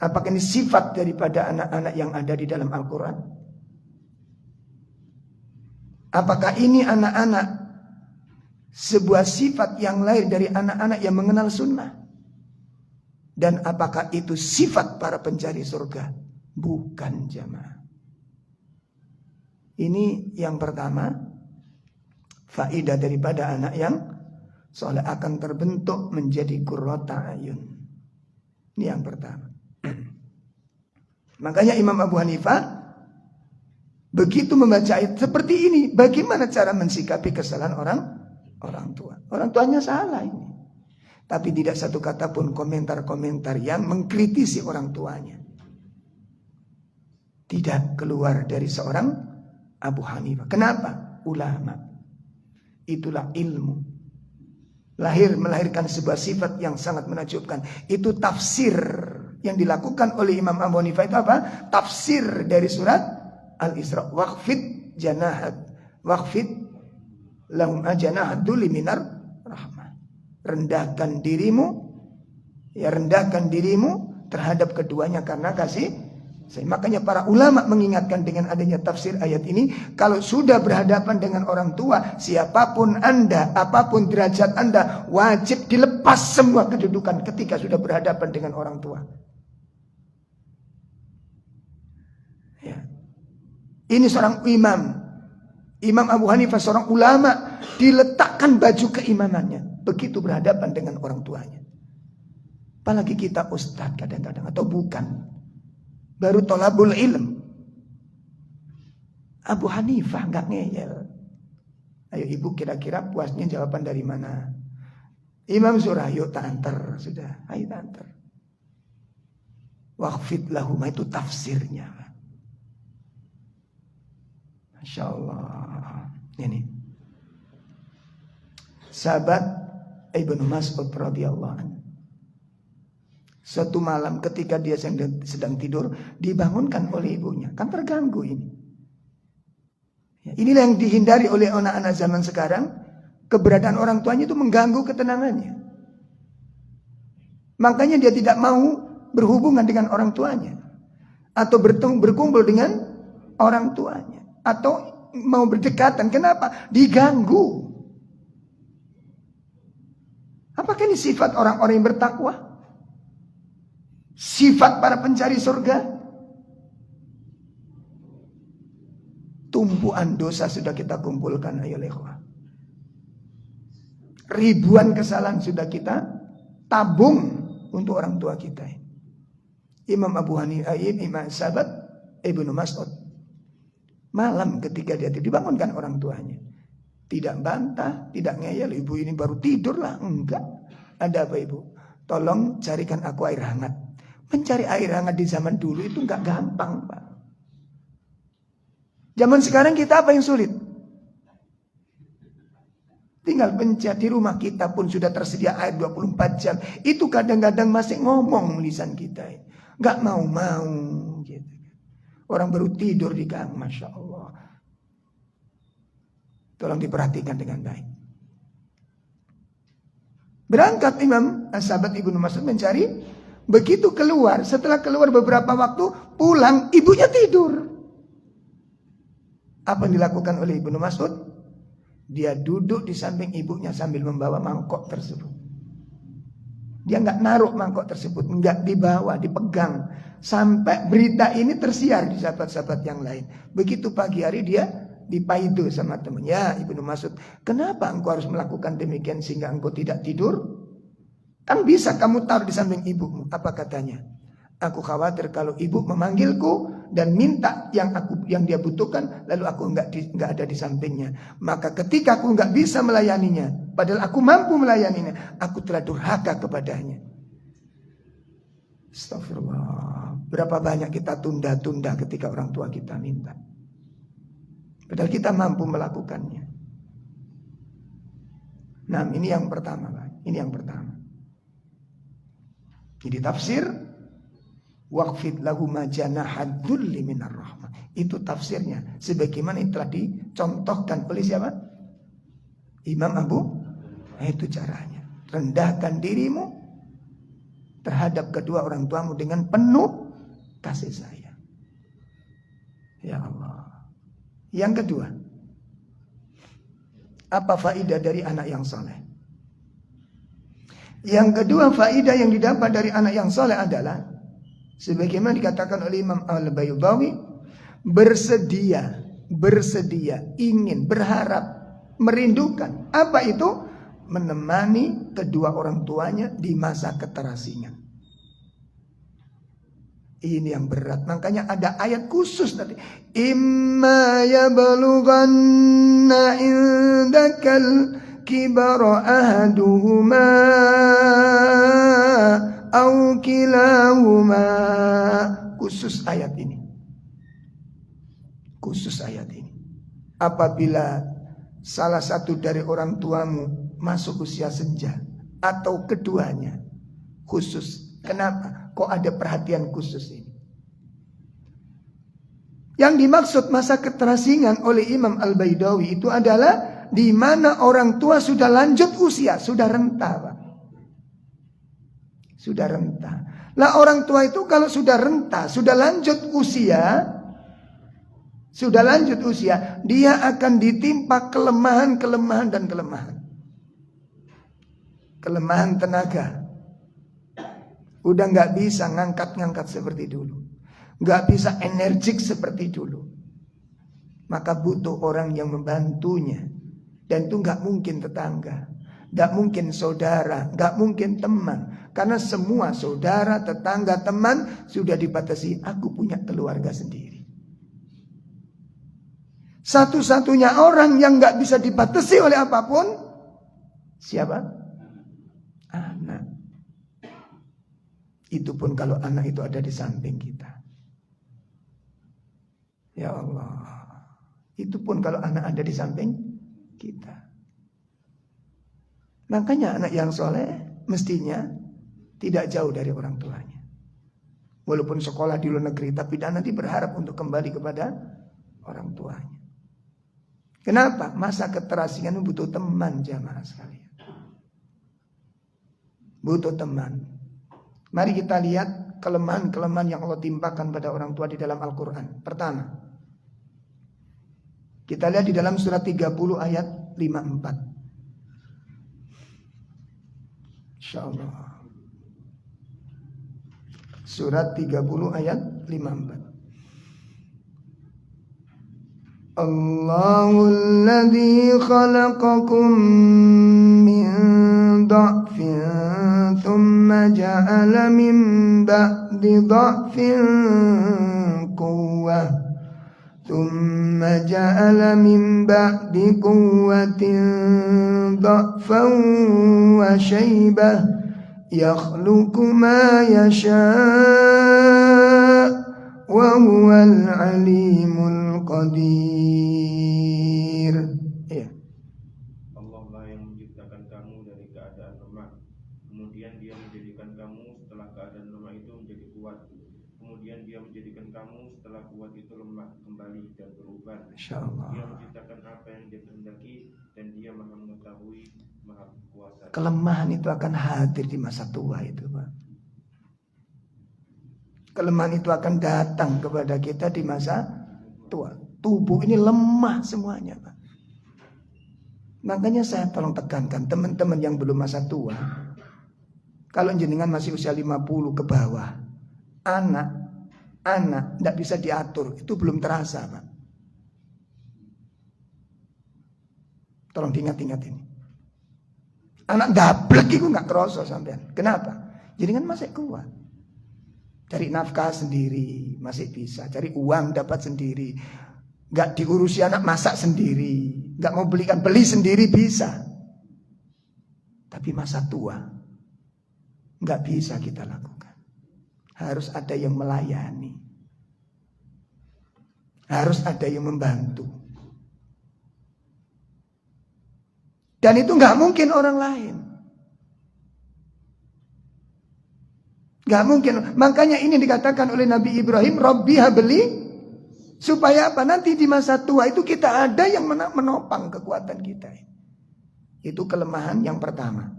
Apakah ini sifat daripada anak-anak yang ada di dalam Al-Quran? Apakah ini anak-anak sebuah sifat yang lahir dari anak-anak yang mengenal sunnah? Dan apakah itu sifat para pencari surga? Bukan, jamaah. Ini yang pertama, faedah daripada anak yang soleh akan terbentuk menjadi qurrata ayun. Ini yang pertama. Makanya Imam Abu Hanifah begitu membaca ayat seperti ini, bagaimana cara mensikapi kesalahan orang tua. Orang tuanya salah ini. Tapi tidak satu kata pun komentar-komentar yang mengkritisi orang tuanya. Tidak keluar dari seorang Abu Hanifah. Kenapa? Ulama. Itulah ilmu. Melahirkan sebuah sifat yang sangat menakjubkan. Itu tafsir yang dilakukan oleh Imam Abu Hanifah itu apa? Tafsir dari surat Al-Isra. Waqfid lahum janahad dzulli minar rahmah. Rendahkan dirimu terhadap keduanya karena kasih sayang. Makanya para ulama mengingatkan dengan adanya tafsir ayat ini, kalau sudah berhadapan dengan orang tua, siapapun Anda, apapun derajat Anda, wajib dilepas semua kedudukan ketika sudah berhadapan dengan orang tua. Ya. Ini seorang Imam Abu Hanifah, seorang ulama, diletakkan baju keimamannya begitu berhadapan dengan orang tuanya. Apalagi kita ustadz kadang-kadang, atau bukan, baru tolabul ilm. Abu Hanifah nggak ngeyel. Ayo ibu, kira-kira puasnya jawaban dari mana? Imam Zura, yuk tanter, sudah, ayo tanter. Waqfid lahuma, itu tafsirnya. Masya Allah. Ini sahabat Ibnu Mas'ud radhiyallahu anhu. Suatu malam ketika dia sedang tidur, dibangunkan oleh ibunya. Kan terganggu ini. Inilah yang dihindari oleh anak-anak zaman sekarang. Keberadaan orang tuanya itu mengganggu ketenangannya. Makanya dia tidak mau berhubungan dengan orang tuanya. Atau berkumpul dengan orang tuanya. Atau mau berdekatan. Kenapa? Diganggu. Apakah ini sifat orang-orang yang bertakwa? Sifat para pencari surga? tumpuan dosa sudah kita kumpulkan, ayo ikhwah. Ribuan kesalahan sudah kita tabung untuk orang tua kita. Imam Abu Hanifah, Imam sahabat Ibnu Mas'ud, malam ketika dia dibangunkan orang tuanya, tidak bantah, tidak ngeyel, ibu ini baru tidur lah, enggak. Ada apa ibu? Tolong carikan aku air hangat. Mencari air hangat di zaman dulu itu enggak gampang, Pak. Zaman sekarang kita apa yang sulit? Tinggal pencet, di rumah kita pun sudah tersedia air 24 jam. Itu kadang-kadang masih ngomong lisan kita. Enggak mau-mau gitu. Orang baru tidur di gang, Masya Allah. Tolong diperhatikan dengan baik. Berangkat Imam sahabat Ibnu Mas'ud mencari. Begitu keluar, setelah keluar beberapa waktu, pulang, ibunya tidur. Apa yang dilakukan oleh Ibnu Mas'ud? Dia duduk di samping ibunya sambil membawa mangkok tersebut. Dia enggak naruh mangkok tersebut, enggak dibawa, dipegang. Sampai berita ini tersiar di sahabat-sahabat yang lain. Begitu pagi hari dia dipaidu sama temannya, Ibnu Mas'ud. Kenapa engkau harus melakukan demikian sehingga engkau tidak tidur? Kan bisa kamu taruh di samping ibumu. Apa katanya? Aku khawatir kalau ibu memanggilku dan minta yang dia butuhkan, lalu aku enggak ada di sampingnya. Maka ketika aku enggak bisa melayaninya, padahal aku mampu melayaninya, aku telah durhaka kepadanya. Astagfirullah. Berapa banyak kita tunda-tunda ketika orang tua kita minta. Padahal kita mampu melakukannya. Nah, ini yang pertama, Pak. Ini yang pertama. Jadi tafsir waqfid lahu ma janaha dzulli minar rahmah. Itu tafsirnya sebagaimana yang telah dicontohkan oleh siapa? Imam Abu. Itu caranya. Rendahkan dirimu terhadap kedua orang tuamu dengan penuh kasih sayang. Ya Allah. Yang kedua, apa faedah dari anak yang soleh? Yang kedua faedah yang didapat dari anak yang soleh adalah sebagaimana dikatakan oleh Imam Al-Baydawi, bersedia, ingin, berharap, merindukan. Apa itu? Menemani kedua orang tuanya di masa keterasingan. Ini yang berat. Makanya ada ayat khusus tadi. Imma yablughanna indakal kibara ahaduhuma au kilahuma. Khusus ayat ini. Khusus ayat ini. Apabila salah satu dari orang tuamu masuk usia senja atau keduanya, khusus. Kenapa? Kok ada perhatian khusus ini? Yang dimaksud masa keterasingan oleh Imam Al-Baydawi itu adalah di mana orang tua sudah lanjut usia, sudah renta, Pak. Sudah renta. Lah orang tua itu kalau sudah renta, sudah lanjut usia, dia akan ditimpa kelemahan dan kelemahan. Kelemahan tenaga. Udah nggak bisa ngangkat seperti dulu, nggak bisa energik seperti dulu. Maka butuh orang yang membantunya. Dan itu nggak mungkin tetangga, nggak mungkin saudara, nggak mungkin teman. Karena semua saudara, tetangga, teman sudah dibatasi. Aku punya keluarga sendiri. Satu-satunya orang yang nggak bisa dibatasi oleh apapun, siapa? Anak. Itu pun kalau anak itu ada di samping kita. Ya Allah. Itu pun kalau anak ada di samping kita. Makanya anak yang soleh mestinya tidak jauh dari orang tuanya. Walaupun sekolah di luar negeri, tapi dia nanti berharap untuk kembali kepada orang tuanya. Kenapa? Masa keterasingan butuh teman, jamaah sekalian. Butuh teman. Mari kita lihat kelemahan-kelemahan yang Allah timpakan pada orang tua di dalam Al-Quran. Pertama, kita lihat di dalam surat 30 ayat 54. InsyaAllah. Surat 30 ayat 54. Allahul ladzi khalaqakum min dha'fin thumma ja'ala min ba'di dha'fin quwwah thumma ja'ala min ba'di quwwatin dha'fan wa shaybah yakhluqu ma yasha' wa huwal alimul qadir. Ya. Allah lah yang menciptakan kamu dari keadaan lemah, kemudian Dia menjadikan kamu setelah keadaan lemah itu menjadi kuat, kemudian Dia menjadikan kamu setelah kuat itu lemah kembali dan berubah. Insyaallah. Dia menciptakan apa yang Dia kehendaki dan Dia Maha mengetahui, Maha kuasa. Kelemahan itu akan hadir di masa tua itu, Pak. Kelemahan itu akan datang kepada kita di masa tua. Tubuh ini lemah semuanya, Pak. Makanya saya tolong tekankan teman-teman yang belum masa tua. Kalau jenengan masih usia 50 ke bawah, anak tidak bisa diatur, itu belum terasa, Pak. Tolong diingat-ingat ini. Anak dablek itu nggak kerasa sampean. Kenapa? Jenengan masih kuat. Cari nafkah sendiri masih bisa, cari uang dapat sendiri, nggak diurusi anak masak sendiri, nggak mau beli sendiri bisa. Tapi masa tua nggak bisa kita lakukan. Harus ada yang melayani, harus ada yang membantu. Dan itu nggak mungkin orang lain. Gak mungkin. Makanya ini dikatakan oleh Nabi Ibrahim, Rabbi habli, supaya apa? Nanti di masa tua itu kita ada yang menopang kekuatan kita. Itu kelemahan yang pertama.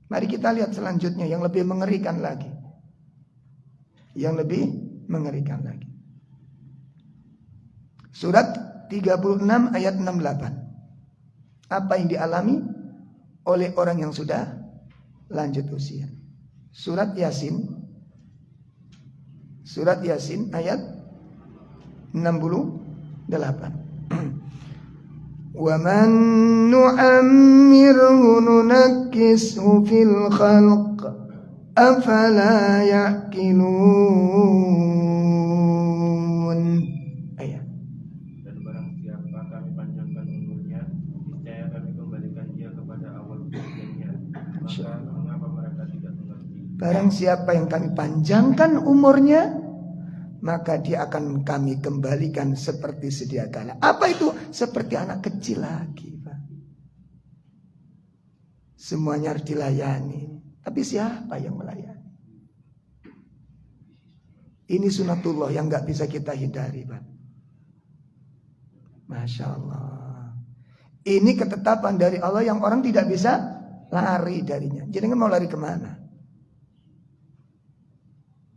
Mari kita lihat selanjutnya yang lebih mengerikan lagi. Yang lebih mengerikan lagi. Surat 36 ayat 68. Apa yang dialami oleh orang yang sudah lanjut usia. Surat Yasin ayat 68. Wa man nu'ammirhu nunakkishu fil khalq afala ya'qilun. Ayat. Dan barang siapa kami panjangkan umurnya, niscaya kami kembalikan dia kepada awal kejadiannya. Maka mengapa mereka tidak mengerti? Barang siapa yang kami panjangkan umurnya, maka dia akan kami kembalikan seperti sedia kala. Apa itu? Seperti anak kecil lagi, Pak. Semuanya harus dilayani. Tapi siapa yang melayani? Ini sunatullah yang gak bisa kita hindari, Pak. Masya Allah. Ini ketetapan dari Allah yang orang tidak bisa lari darinya. Jadi mau lari kemana?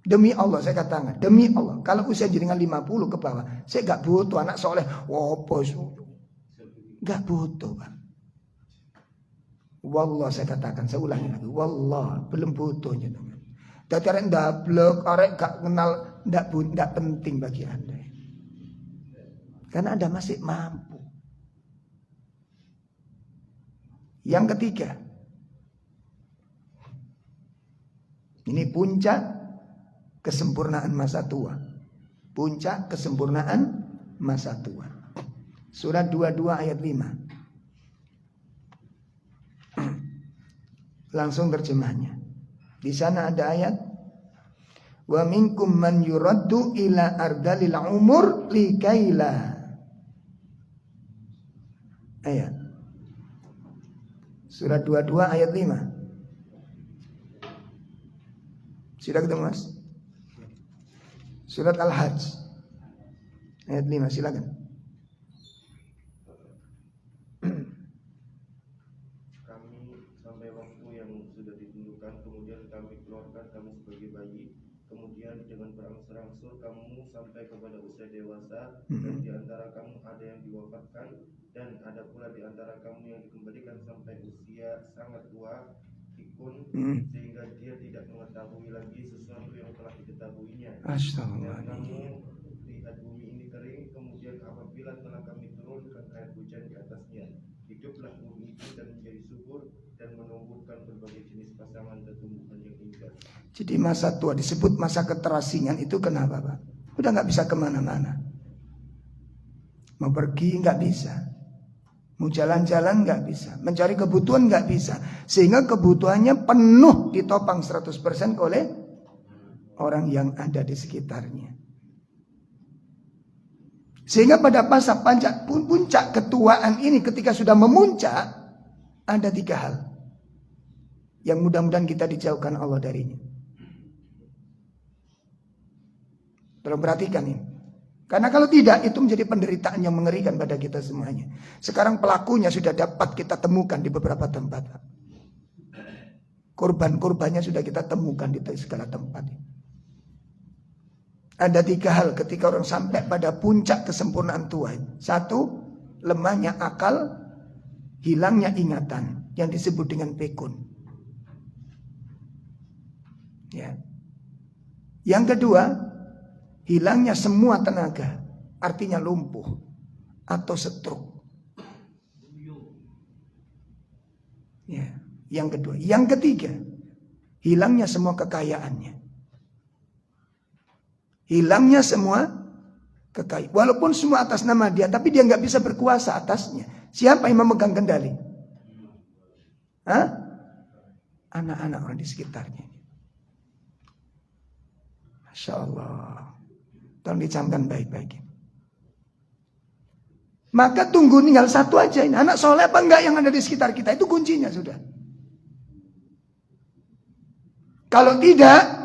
Demi Allah saya katakan, demi Allah, kalau usia jenengan 50 ke bawah, saya gak butuh anak soleh. Gak butuh, Pak. Wallah saya katakan, saya ulangi lagi, wallah belum butuh jenengan. Dadi arek ndablek, arek gak kenal, ndak penting bagi Anda. Karena Anda masih mampu. Yang ketiga, ini puncak kesempurnaan masa tua. Puncak kesempurnaan masa tua. Surat 22 ayat 5. Langsung terjemahnya. Di sana ada ayat, wa minkum man yuraddu ila ardalil umur likaila. Ayat. Surat 22 ayat 5. Sudah ketemu, Mas? Surat Al-Hajj ayat 5, silakan. Kami sampai waktu yang sudah ditentukan, kemudian kami keluarkan kamu sebagai bayi, kemudian dengan berangsur-angsur kamu sampai kepada usia dewasa, dan di antara kamu ada yang diwafatkan, dan ada pula di antara kamu yang dikembalikan sampai usia sangat tua, pikun, sehingga dia tidak mengetahui lagi sesuatu yang telah diketahuinya. Dan kamu lihat bumi ini kering, kemudian apabila berbagai jenis pasangan dan tumbuhan yang indah. Jadi masa tua disebut masa keterasingan itu kenapa, Pak? Udah nggak bisa kemana-mana. Mau pergi nggak bisa. Mau jalan-jalan nggak bisa. Mencari kebutuhan nggak bisa. Sehingga kebutuhannya penuh ditopang 100% oleh orang yang ada di sekitarnya. Sehingga pada masa puncak ketuaan ini ketika sudah memuncak, ada 3 hal yang mudah-mudahan kita dijauhkan Allah darinya. Tolong perhatikan ini. Karena kalau tidak, itu menjadi penderitaan yang mengerikan pada kita semuanya. Sekarang pelakunya sudah dapat kita temukan di beberapa tempat. Korban-korbannya sudah kita temukan di segala tempat. Ada 3 hal ketika orang sampai pada puncak kesempurnaan Tuhan. 1, lemahnya akal, hilangnya ingatan yang disebut dengan pekun. Ya. Yang kedua, hilangnya semua tenaga, artinya lumpuh atau stroke. Ya. Yang kedua, yang ketiga, hilangnya semua kekayaannya. Hilangnya semua kekayaan. Walaupun semua atas nama dia, tapi dia nggak bisa berkuasa atasnya. Siapa yang memegang kendali? Hah? Anak-anak orang di sekitarnya. Masya Allah. Tolong dicamkan baik-baik. Maka tunggu tinggal 1 aja ini. Anak soleh apa enggak yang ada di sekitar kita? Itu kuncinya sudah. Kalau tidak,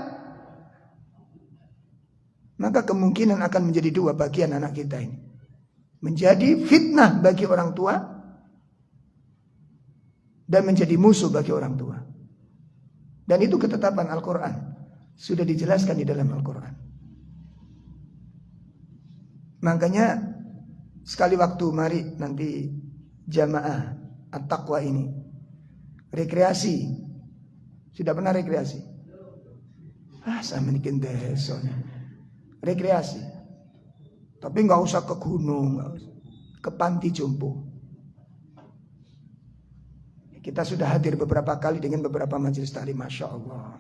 maka kemungkinan akan menjadi 2 bagian anak kita ini. Menjadi fitnah bagi orang tua dan menjadi musuh bagi orang tua. Dan itu ketetapan Al-Quran. Sudah dijelaskan di dalam Al-Quran. Makanya sekali waktu mari nanti jamaah At-Taqwa ini rekreasi. Sudah pernah rekreasi? Saya menikin desanya. Rekreasi, tapi nggak usah ke gunung, nggak usah. Ke panti jompo. Kita sudah hadir beberapa kali dengan beberapa majelis taklim, masya Allah.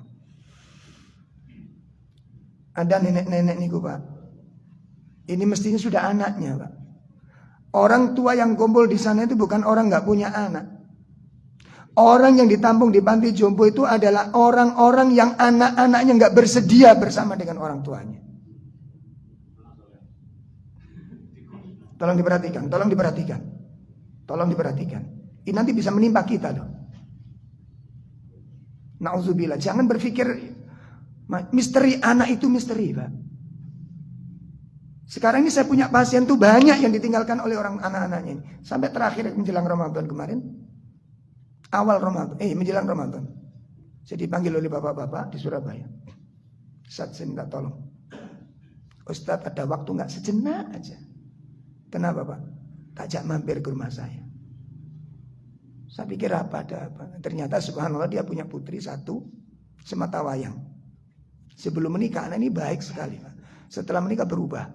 Ada nenek-nenek nih, Pak. Ini mestinya sudah anaknya, Pak. Orang tua yang kumpul di sana itu bukan orang nggak punya anak. Orang yang ditampung di panti jompo itu adalah orang-orang yang anak-anaknya nggak bersedia bersama dengan orang tuanya. Tolong diperhatikan, tolong diperhatikan. Tolong diperhatikan. Ini nanti bisa menimpa kita loh. Nauzubillah, jangan berpikir misteri anak itu misteri, Pak. Sekarang ini saya punya pasien tuh banyak yang ditinggalkan oleh orang anak-anaknya ini. Sampai terakhir menjelang Ramadan kemarin. Awal Ramadan, menjelang Ramadan. Saya dipanggil oleh bapak-bapak di Surabaya. Ustaz, saya minta tolong. Ustaz, ada waktu nggak sejenak aja? Kenapa, Pak? Tajak mampir ke rumah saya. Saya pikir ada apa? Ternyata subhanallah dia punya putri 1 semata wayang. Sebelum menikah anak ini baik sekali, Pak. Setelah menikah berubah.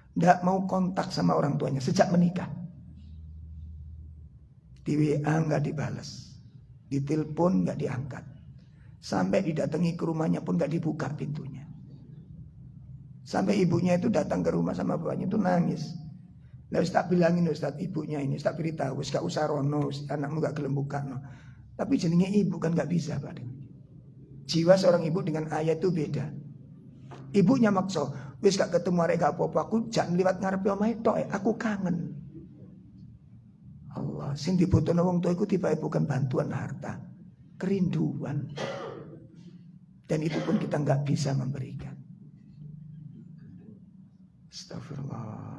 Tidak mau kontak sama orang tuanya sejak menikah. Di WA nggak dibalas, di telepon nggak diangkat, sampai didatangi ke rumahnya pun nggak dibuka pintunya. Sampai ibunya itu datang ke rumah sama bapaknya itu nangis. Lah Ustaz bilangin Ustaz ibunya ini, Ustaz beritahu, gak usah rono, anakmu gak gelem buka no. Tapi jenenge ibu kan gak bisa, Pak. Jiwa seorang ibu dengan ayah itu beda. Ibunya maksa, wis gak ketemu arek gak apa-apa, aku jangan liwat ngarepe omahe tok, aku kangen. Allah, sing dibutuhno wong tua iku tiba bukan bantuan harta, kerinduan. Dan itu pun kita gak bisa memberikan. Astagfirullah.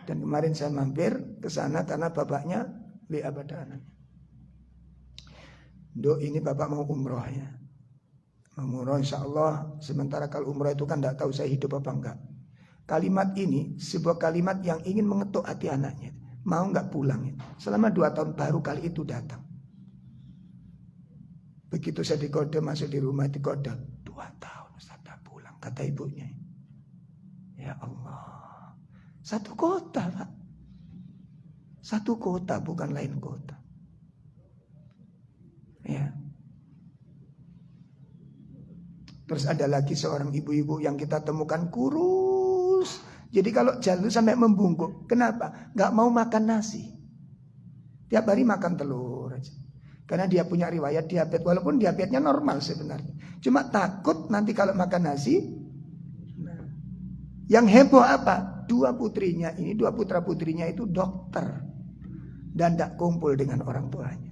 Dan kemarin saya mampir ke sana karena bapaknya WA pada anaknya. Dok, ini bapak mau umroh ya. Mau umroh insya Allah. Sementara kalau umroh itu kan tidak tahu saya hidup apa enggak. Kalimat ini sebuah kalimat yang ingin mengetuk hati anaknya. Mau enggak pulang ya. Selama 2 tahun baru kali itu datang. Begitu saya dikode masuk di rumah dikode 2 tahun Ustaz tak pulang, kata ibunya. Ya Allah. 1 kota, Pak. 1 kota bukan lain kota. Ya. Terus ada lagi seorang ibu-ibu yang kita temukan kurus. Jadi kalau jalan sampai membungkuk. Kenapa? Gak mau makan nasi. Tiap hari makan telur aja. Karena dia punya riwayat diabetes. Walaupun diabetesnya normal sebenarnya. Cuma takut nanti kalau makan nasi. Nah, yang heboh apa? Dua putra putrinya itu dokter. Dan tidak kumpul dengan orang tuanya.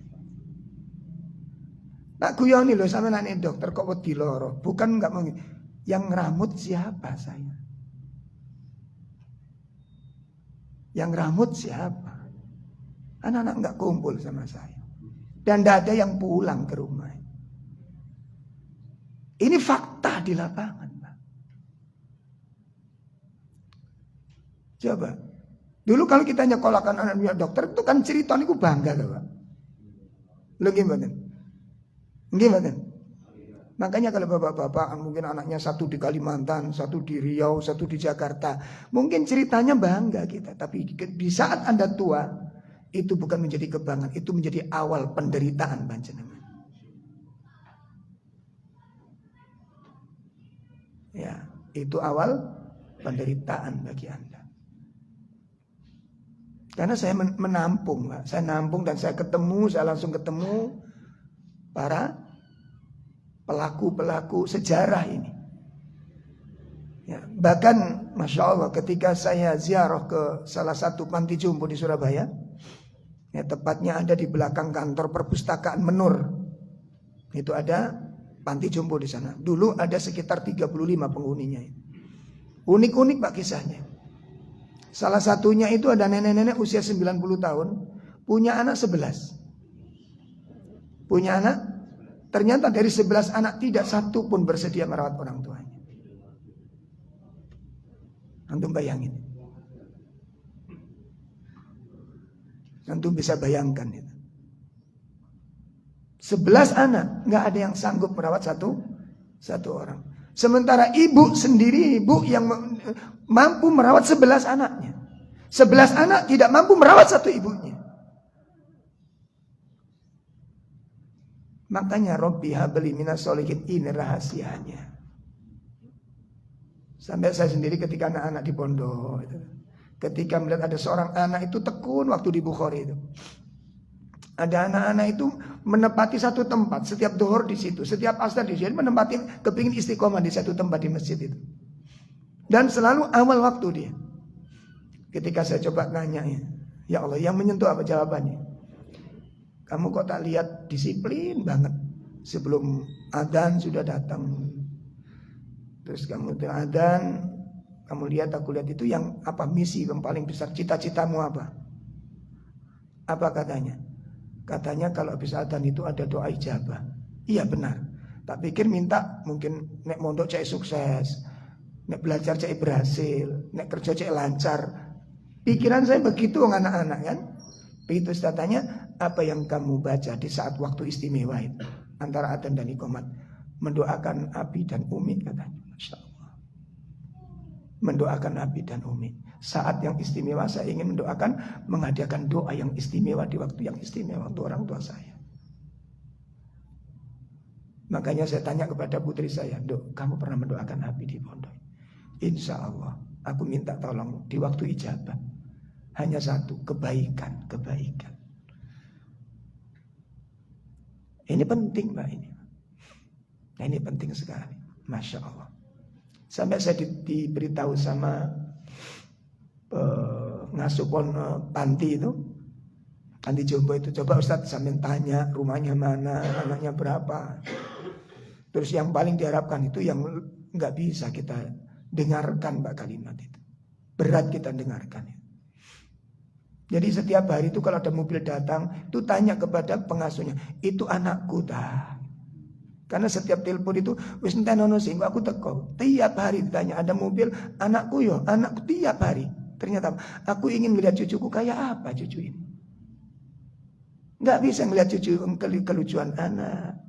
Tak guyoni loh sama nani dokter kok wedi loro. Bukan nggak mungkin. Yang ngeramut siapa saya? Yang ngeramut siapa? Anak-anak nggak kumpul sama saya. Dan tidak ada yang pulang ke rumah. Ini fakta di lapangan, Pak. Coba. Dulu kalau kita nyekolakan anak dokter itu kan cerita niku bangga loh, Pak. Lho gimana? Gimana? Makanya kalau bapak-bapak mungkin anaknya satu di Kalimantan, satu di Riau, satu di Jakarta, mungkin ceritanya bangga kita. Tapi di saat Anda tua, itu bukan menjadi kebanggaan, itu menjadi awal penderitaan panjenengan. Ya, itu awal penderitaan bagi Anda. Karena saya menampung, Pak. Saya nampung dan saya langsung ketemu para pelaku-pelaku sejarah ini. Ya, bahkan Masya Allah ketika saya ziarah ke salah satu panti jompo di Surabaya, ya, tepatnya ada di belakang kantor perpustakaan Menur. Itu ada panti jompo di sana. Dulu ada sekitar 35 penghuninya. Unik-unik Pak kisahnya. Salah satunya itu ada nenek-nenek usia 90 tahun, punya anak 11. Punya anak, ternyata dari 11 anak tidak satu pun bersedia merawat orang tuanya. Antum bayangin. Antum bisa bayangkan itu. 11 anak, nggak ada yang sanggup merawat satu orang. Sementara ibu sendiri, ibu yang mampu merawat 11 anaknya. 11 anak tidak mampu merawat satu ibunya. Makanya Rabbi habli minas sholihin, ini rahasianya. Sampai saya sendiri ketika anak-anak di pondok, ketika melihat ada seorang anak itu tekun waktu di Bukhari itu. Ada anak-anak itu menempati satu tempat, setiap dohor di situ, setiap asar di situ, menempati kepingin istiqomah di satu tempat di masjid itu. Dan selalu awal waktu dia. Ketika saya coba nanya, ya Allah, yang menyentuh apa jawabannya? Kamu kok tak lihat disiplin banget. Sebelum adzan sudah datang. Terus kamu adzan, kamu lihat, aku lihat itu yang apa, misi yang paling besar, cita-citamu apa? Apa katanya? Katanya kalau habis adzan itu ada doa ijabah. Iya benar. Tak pikir minta mungkin nek mondok cek sukses, nek belajar cek berhasil, nek kerja cek lancar. Pikiran saya begitu anak-anak kan. Begitu katanya, apa yang kamu baca di saat waktu istimewa itu antara adzan dan iqamat? Mendoakan Abi dan Umi katanya. Masya Allah. Mendoakan Abi dan Umi. Saat yang istimewa saya ingin mendoakan, menghadiahkan doa yang istimewa di waktu yang istimewa untuk orang tua saya. Makanya saya tanya kepada putri saya, Dok, kamu pernah mendoakan Abi di pondok? Insya Allah, aku minta tolong di waktu ijabah. Hanya satu, kebaikan. Ini penting Pak ini. Nah, ini penting sekali. Masya Allah. Sampai saya diberitahu sama ngasuh panti itu, panti jompo itu, coba Ustadz sambil tanya rumahnya mana, anaknya berapa. Terus yang paling diharapkan itu yang nggak bisa kita dengarkan Mbak kalimat itu, berat kita dengarkan itu. Jadi setiap hari itu kalau ada mobil datang, itu tanya kepada pengasuhnya, itu anakku dah. Karena setiap telepon itu wis entenono sing aku teko. Tiap hari ditanya ada mobil, anakku yo, anakku tiap hari. Ternyata aku ingin melihat cucuku kayak apa cucu ini. Nggak bisa melihat cucu kelucuan anak.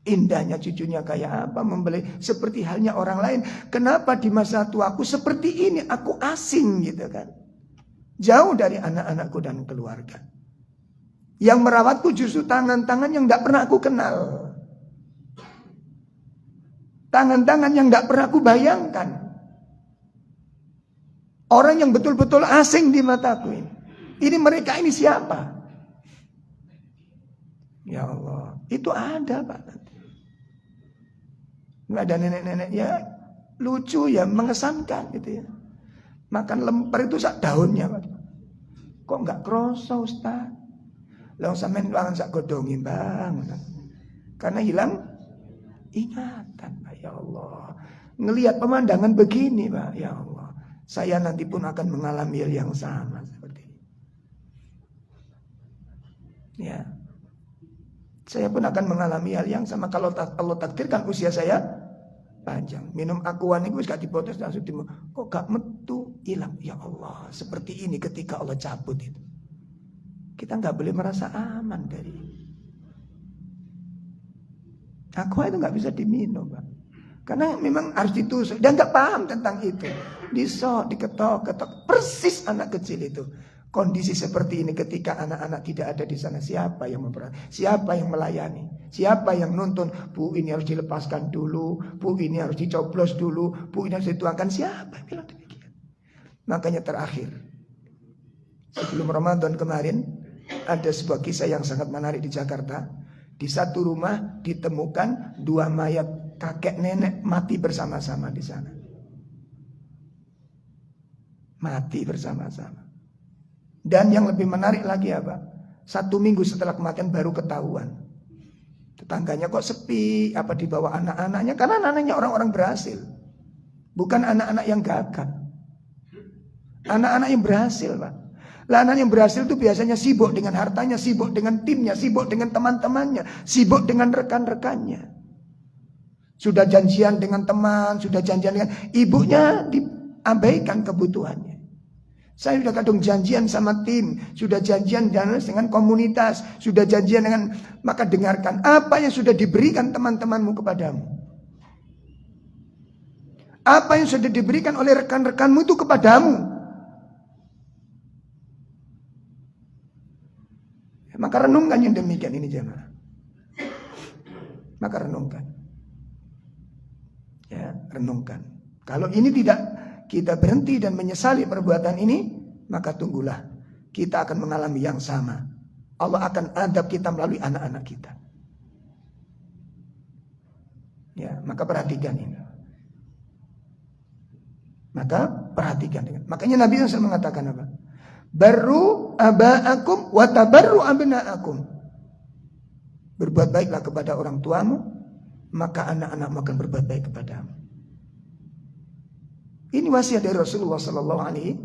Indahnya cucunya kayak apa, membeli seperti halnya orang lain. Kenapa di masa tuaku seperti ini, aku asing gitu kan. Jauh dari anak-anakku dan keluarga. Yang merawatku justru tangan-tangan yang tidak pernah aku kenal. Tangan-tangan yang tidak pernah aku bayangkan. Orang yang betul-betul asing di mataku ini. Ini mereka ini siapa? Ya Allah, itu ada Pak. Ada nenek-nenek ya lucu ya, mengesankan gitu ya. Makan lemper itu sak daunnya Pak. Kok nggak kroso Ustaz? Lah sampean wangan sak godongi Bang. Karena hilang ingatan Pak, ya Allah. Ngelihat pemandangan begini Pak, ya Allah. Saya nanti pun akan mengalami hal yang sama seperti ini. Ya. Saya pun akan mengalami hal yang sama kalau Allah takdirkan usia saya panjang. Minum akuan itu gak dipotes langsung dimau. Kok gak metu hilang? Ya Allah, seperti ini ketika Allah cabut itu. Kita gak boleh merasa aman dari aqua itu gak bisa diminum, Pak. Karena memang harus ditusuk. Dan gak paham tentang itu. Disok, diketok. Persis anak kecil itu. Kondisi seperti ini ketika anak-anak tidak ada di sana, siapa yang memperhatikan? Siapa yang melayani? Siapa yang nuntun? Bu, ini harus dilepaskan dulu. Bu, ini harus dicoblos dulu. Bu, ini harus dituangkan. Siapa yang bilang demikian? Makanya terakhir, sebelum Ramadan kemarin, ada sebuah kisah yang sangat menarik di Jakarta. Di satu rumah ditemukan 2 mayat kakek nenek mati bersama-sama di sana. Mati bersama-sama. Dan yang lebih menarik lagi apa? 1 minggu setelah kematian baru ketahuan. Tetangganya kok sepi, apa dibawa anak-anaknya? Karena anak-anaknya orang-orang berhasil. Bukan anak-anak yang gagal. Anak-anak yang berhasil, Pak. Lah anak yang berhasil itu biasanya sibuk dengan hartanya, sibuk dengan timnya, sibuk dengan teman-temannya, sibuk dengan rekan-rekannya. Sudah janjian dengan teman, sudah janjian dengan ibunya, diabaikan kebutuhannya. Saya sudah kadung janjian sama tim, sudah janjian dengan komunitas, sudah janjian dengan, maka dengarkan apa yang sudah diberikan teman-temanmu kepadamu. Apa yang sudah diberikan oleh rekan-rekanmu itu kepadamu. Maka renungkan yang demikian ini jemaah. Maka renungkan. Ya, renungkan. Kalau ini tidak kita berhenti dan menyesali perbuatan ini, maka tunggulah kita akan mengalami yang sama. Allah akan adab kita melalui anak-anak kita. Ya, maka perhatikan ini. Maka perhatikan. Makanya Nabi SAW mengatakan apa? Barru aba'akum wa tabarru abna'akum. Berbuat baiklah kepada orang tuamu, maka anak-anakmu akan berbuat baik kepadamu. Ini wasiat dari Rasulullah Sallallahu Alaihi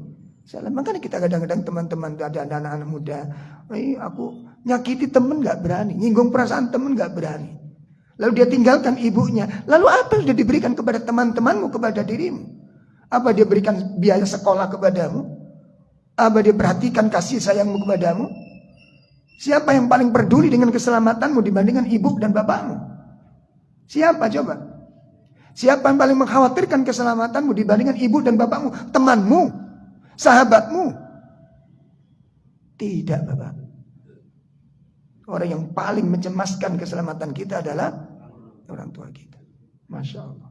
Wasallam. Makanya kita kadang-kadang teman-teman ada anak-anak muda, aku nyakiti temen nggak berani, nyinggung perasaan temen nggak berani. Lalu dia tinggalkan ibunya. Lalu apa yang sudah diberikan kepada teman-temanmu, kepada dirimu? Apa dia berikan biaya sekolah kepadamu? Apa dia perhatikan kasih sayangmu kepadamu? Siapa yang paling peduli dengan keselamatanmu dibandingkan ibu dan bapakmu? Siapa coba? Siapa yang paling mengkhawatirkan keselamatanmu dibandingkan ibu dan bapakmu? Temanmu? Sahabatmu? Tidak, Bapak. Orang yang paling mencemaskan keselamatan kita adalah orang tua kita. Masya Allah.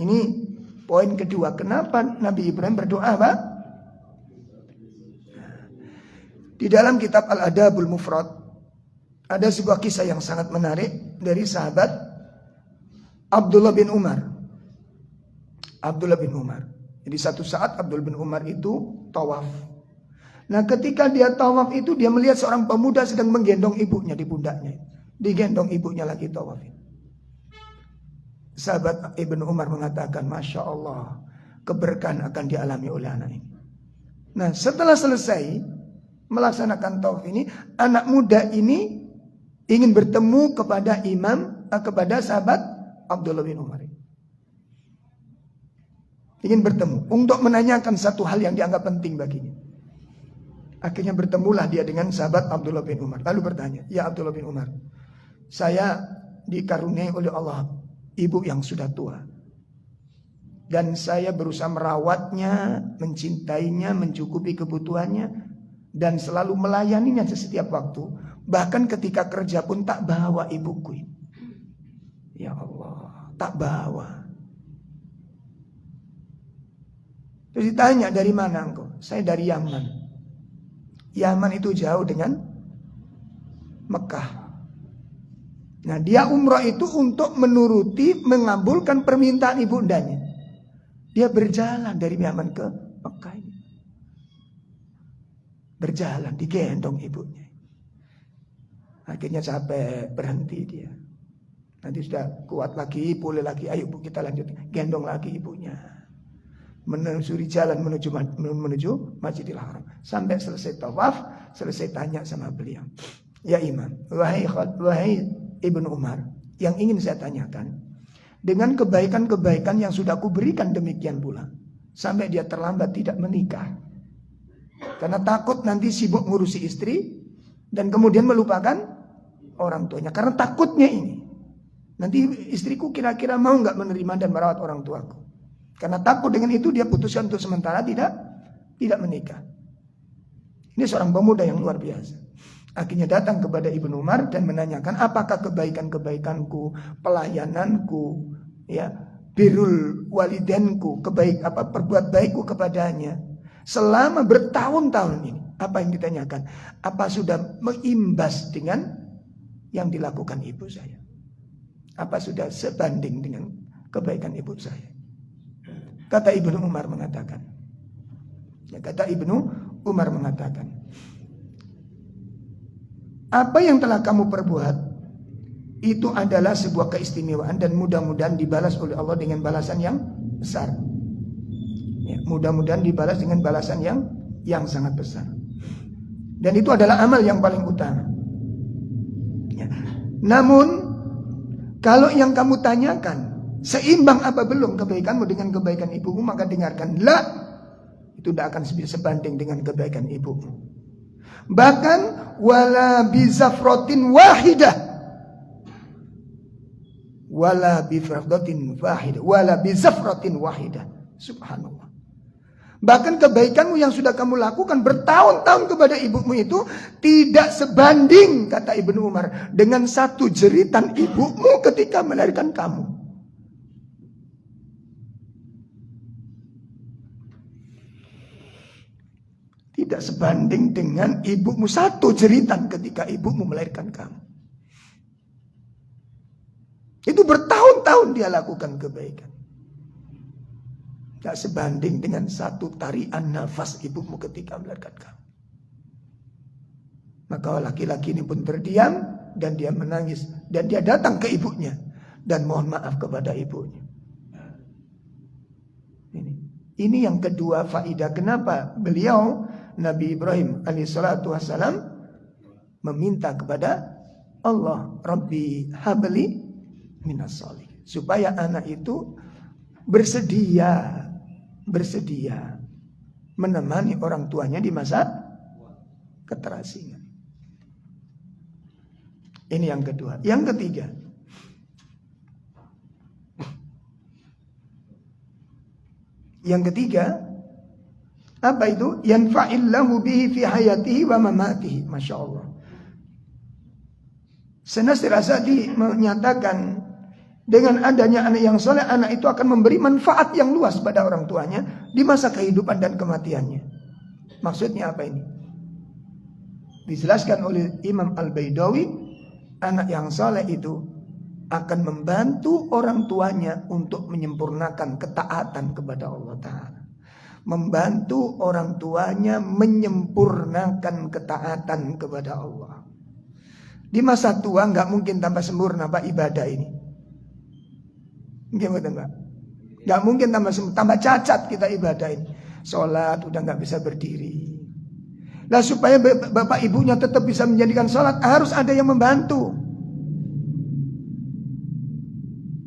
Ini poin kedua. Kenapa Nabi Ibrahim berdoa, Pak? Di dalam kitab Al-Adabul Mufrad ada sebuah kisah yang sangat menarik dari sahabat Abdullah bin Umar. Abdullah bin Umar. Jadi satu saat Abdullah bin Umar itu tawaf. Nah ketika dia tawaf itu dia melihat seorang pemuda sedang menggendong ibunya di pundaknya. Digendong ibunya lagi tawaf. Sahabat Ibn Umar mengatakan, Masya Allah, keberkahan akan dialami oleh anak ini. Nah setelah selesai melaksanakan tawaf ini, anak muda ini ingin bertemu kepada kepada sahabat Abdullah bin Umar. Ingin bertemu untuk menanyakan satu hal yang dianggap penting baginya. Akhirnya bertemulah dia dengan sahabat Abdullah bin Umar. Lalu bertanya, ya Abdullah bin Umar, saya dikaruniai oleh Allah ibu yang sudah tua. Dan saya berusaha merawatnya, mencintainya, mencukupi kebutuhannya. dan selalu melayaninya setiap waktu. Bahkan ketika kerja pun tak bawa ibuku. Ya Allah, tak bawa. Terus ditanya, dari mana engkau? Saya dari Yaman. Yaman itu jauh dengan Mekah. Nah, dia umrah itu untuk menuruti, mengabulkan permintaan ibundanya. Dia berjalan dari Yaman ke Mekah ini. Berjalan, digendong ibunya. Akhirnya capek, berhenti dia. Nanti sudah kuat lagi, pulih lagi. Ayo bu, kita lanjut. Gendong lagi ibunya. Menelusuri jalan menuju Masjidil Haram. Sampai selesai tawaf, selesai tanya sama beliau. Ya Imam, wahai Ibnu Umar, yang ingin saya tanyakan, dengan kebaikan-kebaikan yang sudah kuberikan demikian pula, sampai dia terlambat tidak menikah. Karena takut nanti sibuk ngurusi istri, dan kemudian melupakan orang tuanya. Karena takutnya ini, nanti istriku kira-kira mau nggak menerima dan merawat orang tuaku. Karena takut dengan itu dia putuskan untuk sementara tidak menikah. Ini seorang pemuda yang luar biasa. Akhirnya datang kepada Ibnu Umar dan menanyakan, apakah kebaikan-kebaikanku, pelayananku, ya, birrul walidenku, perbuat baikku kepadanya selama bertahun-tahun ini. Apa yang ditanyakan? Apa sudah mengimbas dengan yang dilakukan ibu saya? Apa sudah sebanding dengan kebaikan ibu saya? Kata Ibnu Umar mengatakan, apa yang telah kamu perbuat itu adalah sebuah keistimewaan dan mudah-mudahan dibalas oleh Allah dengan balasan yang besar. Ya, mudah-mudahan dibalas dengan balasan yang sangat besar. Dan itu adalah amal yang paling utama. Ya. Namun kalau yang kamu tanyakan, seimbang apa belum kebaikanmu dengan kebaikan ibumu, maka dengarkan, itu tidak akan sebanding dengan kebaikan ibumu. Bahkan wala bizafratin wahidah, wala bizafratin wahidah. Subhanallah. Bahkan kebaikanmu yang sudah kamu lakukan bertahun-tahun kepada ibumu itu tidak sebanding, kata Ibnu Umar, dengan satu jeritan ibumu ketika melahirkan kamu. Tidak sebanding dengan ibumu satu jeritan ketika ibumu melahirkan kamu. Itu bertahun-tahun dia lakukan kebaikan. Tidak sebanding dengan satu tarian nafas ibumu ketika melahirkan kamu. Maka laki-laki ini pun terdiam dan dia menangis. Dan dia datang ke ibunya dan mohon maaf kepada ibunya. Ini yang kedua faidah. Kenapa beliau Nabi Ibrahim alaihissalatu wassalam meminta kepada Allah, Rabbi habli minas sholihin, supaya anak itu bersedia menemani orang tuanya di masa keterasingan. Ini yang kedua. Yang ketiga, apa itu? Yanfa'illahu bihi fi hayatihi wa mamatihi. Masya Allah. Senasir Asadi menyatakan, dengan adanya anak yang soleh, anak itu akan memberi manfaat yang luas pada orang tuanya di masa kehidupan dan kematiannya. Maksudnya apa ini? Dijelaskan oleh Imam Al-Baidawi, anak yang soleh itu akan membantu orang tuanya untuk menyempurnakan ketaatan kepada Allah Ta'ala. Membantu orang tuanya menyempurnakan ketaatan kepada Allah. Di masa tua nggak mungkin tambah sempurna Pak ibadah ini. Gimana Pak? Nggak mungkin tambah cacat kita ibadah ini. Sholat udah nggak bisa berdiri. Nah supaya bapak ibunya tetap bisa menjadikan sholat, harus ada yang membantu.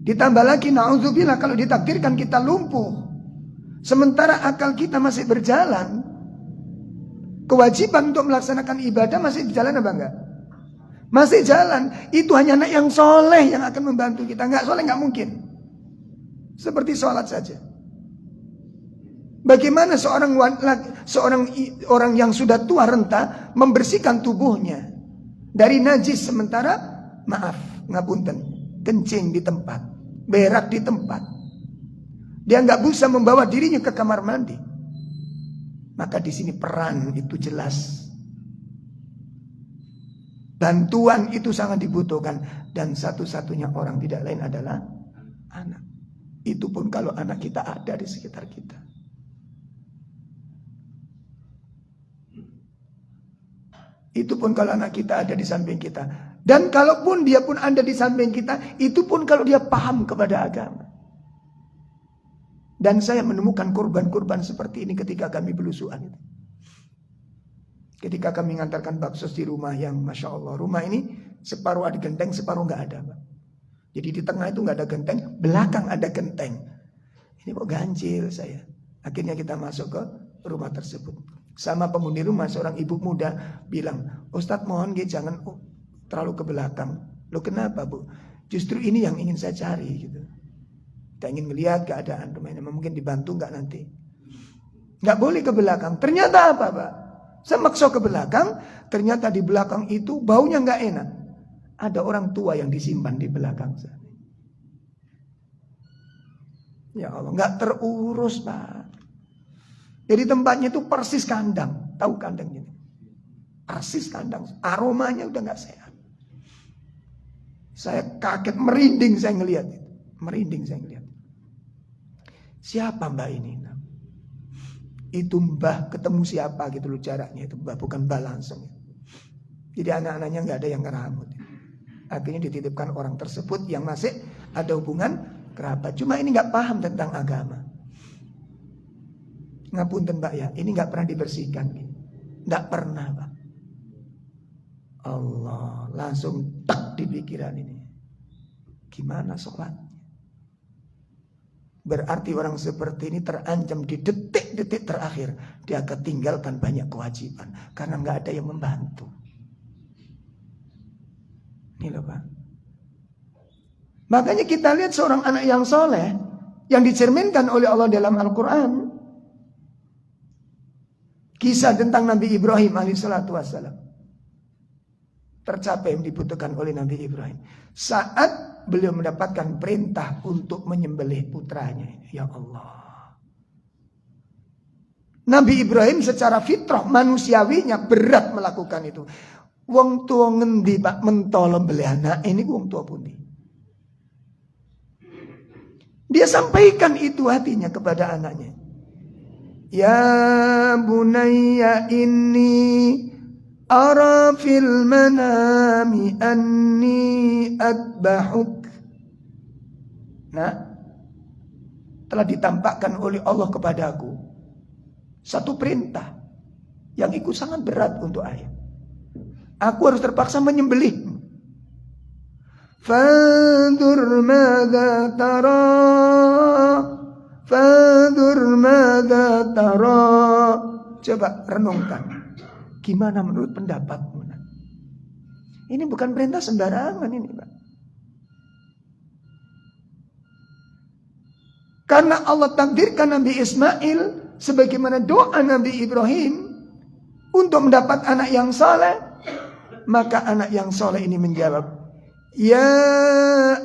Ditambah lagi, na'udzubillah, kalau ditakdirkan kita lumpuh, sementara akal kita masih berjalan, kewajiban untuk melaksanakan ibadah masih berjalan apa enggak? Masih jalan. Itu hanya anak yang soleh yang akan membantu kita. Enggak soleh enggak mungkin. Seperti sholat saja. Bagaimana seorang orang yang sudah tua renta membersihkan tubuhnya dari najis sementara ngapunten, kencing di tempat, berak di tempat. Dia nggak bisa membawa dirinya ke kamar mandi. Maka di sini peran itu jelas. Bantuan itu sangat dibutuhkan. Dan satu-satunya orang tidak lain adalah anak. Itu pun kalau anak kita ada di sekitar kita. Itu pun kalau anak kita ada di samping kita. Dan kalaupun dia pun ada di samping kita, itu pun kalau dia paham kepada agama. Dan saya menemukan korban-korban seperti ini ketika kami belusuan. Ketika kami mengantarkan bakso di rumah yang Masya Allah. Rumah ini separuh ada genteng, separuh nggak ada. Jadi di tengah itu nggak ada genteng, belakang ada genteng. Ini kok ganjil saya. Akhirnya kita masuk ke rumah tersebut. Sama penghuni rumah, seorang ibu muda bilang, Ustadz mohon jangan terlalu ke belakang. Loh kenapa Bu? Justru ini yang ingin saya cari gitu. Kita ingin melihat keadaan rumahnya. Mungkin dibantu nggak nanti? Nggak boleh ke belakang. Ternyata apa Pak? Saya maksa ke belakang. Ternyata di belakang itu baunya nggak enak. Ada orang tua yang disimpan di belakang sana. Ya Allah, nggak terurus Pak. Jadi tempatnya itu persis kandang. Tahu kandang ini? Persis kandang. Aromanya udah nggak sehat. Saya kaget, merinding saya ngelihat itu. Merinding saya ngelihat. Siapa mbak ini? Itu mbah ketemu siapa gitu loh jaraknya itu mbah, bukan mbah langsung. Jadi anak-anaknya nggak ada yang ngeramut. Akhirnya dititipkan orang tersebut yang masih ada hubungan kerabat. Cuma ini nggak paham tentang agama. Ngapunten Pak ya, ini nggak pernah dibersihkan. Nggak pernah Pak. Allah, langsung tak di pikiran ini. Gimana sholat? Berarti orang seperti ini terancam di detik-detik terakhir. Dia akan tinggalkan banyak kewajiban. Karena nggak ada yang membantu. Ini loh Pak. Makanya kita lihat seorang anak yang soleh. Yang dicerminkan oleh Allah dalam Al-Quran. Kisah tentang Nabi Ibrahim alaihissalatu wassalam. Tercapai yang dibutuhkan oleh Nabi Ibrahim. Saat beliau mendapatkan perintah untuk menyembelih putranya. Ya Allah. Nabi Ibrahim secara fitrah manusiawinya berat melakukan itu. Wong tua ngendi Pak mentolong beli anak ini wong tua pundi. Dia sampaikan itu hatinya kepada anaknya. Ya bunayya inni ara fil manami anni adbahuk. Nah, telah ditampakkan oleh Allah kepadaku satu perintah yang itu sangat berat untuk ayah. Aku harus terpaksa menyembelihmu. Fandur madza tara. Fandur madza tara. Coba renungkan. Gimana menurut pendapatmu? Ini bukan perintah sembarangan ini Pak. Karena Allah takdirkan Nabi Ismail sebagaimana doa Nabi Ibrahim untuk mendapat anak yang saleh, maka anak yang saleh ini menjawab, Ya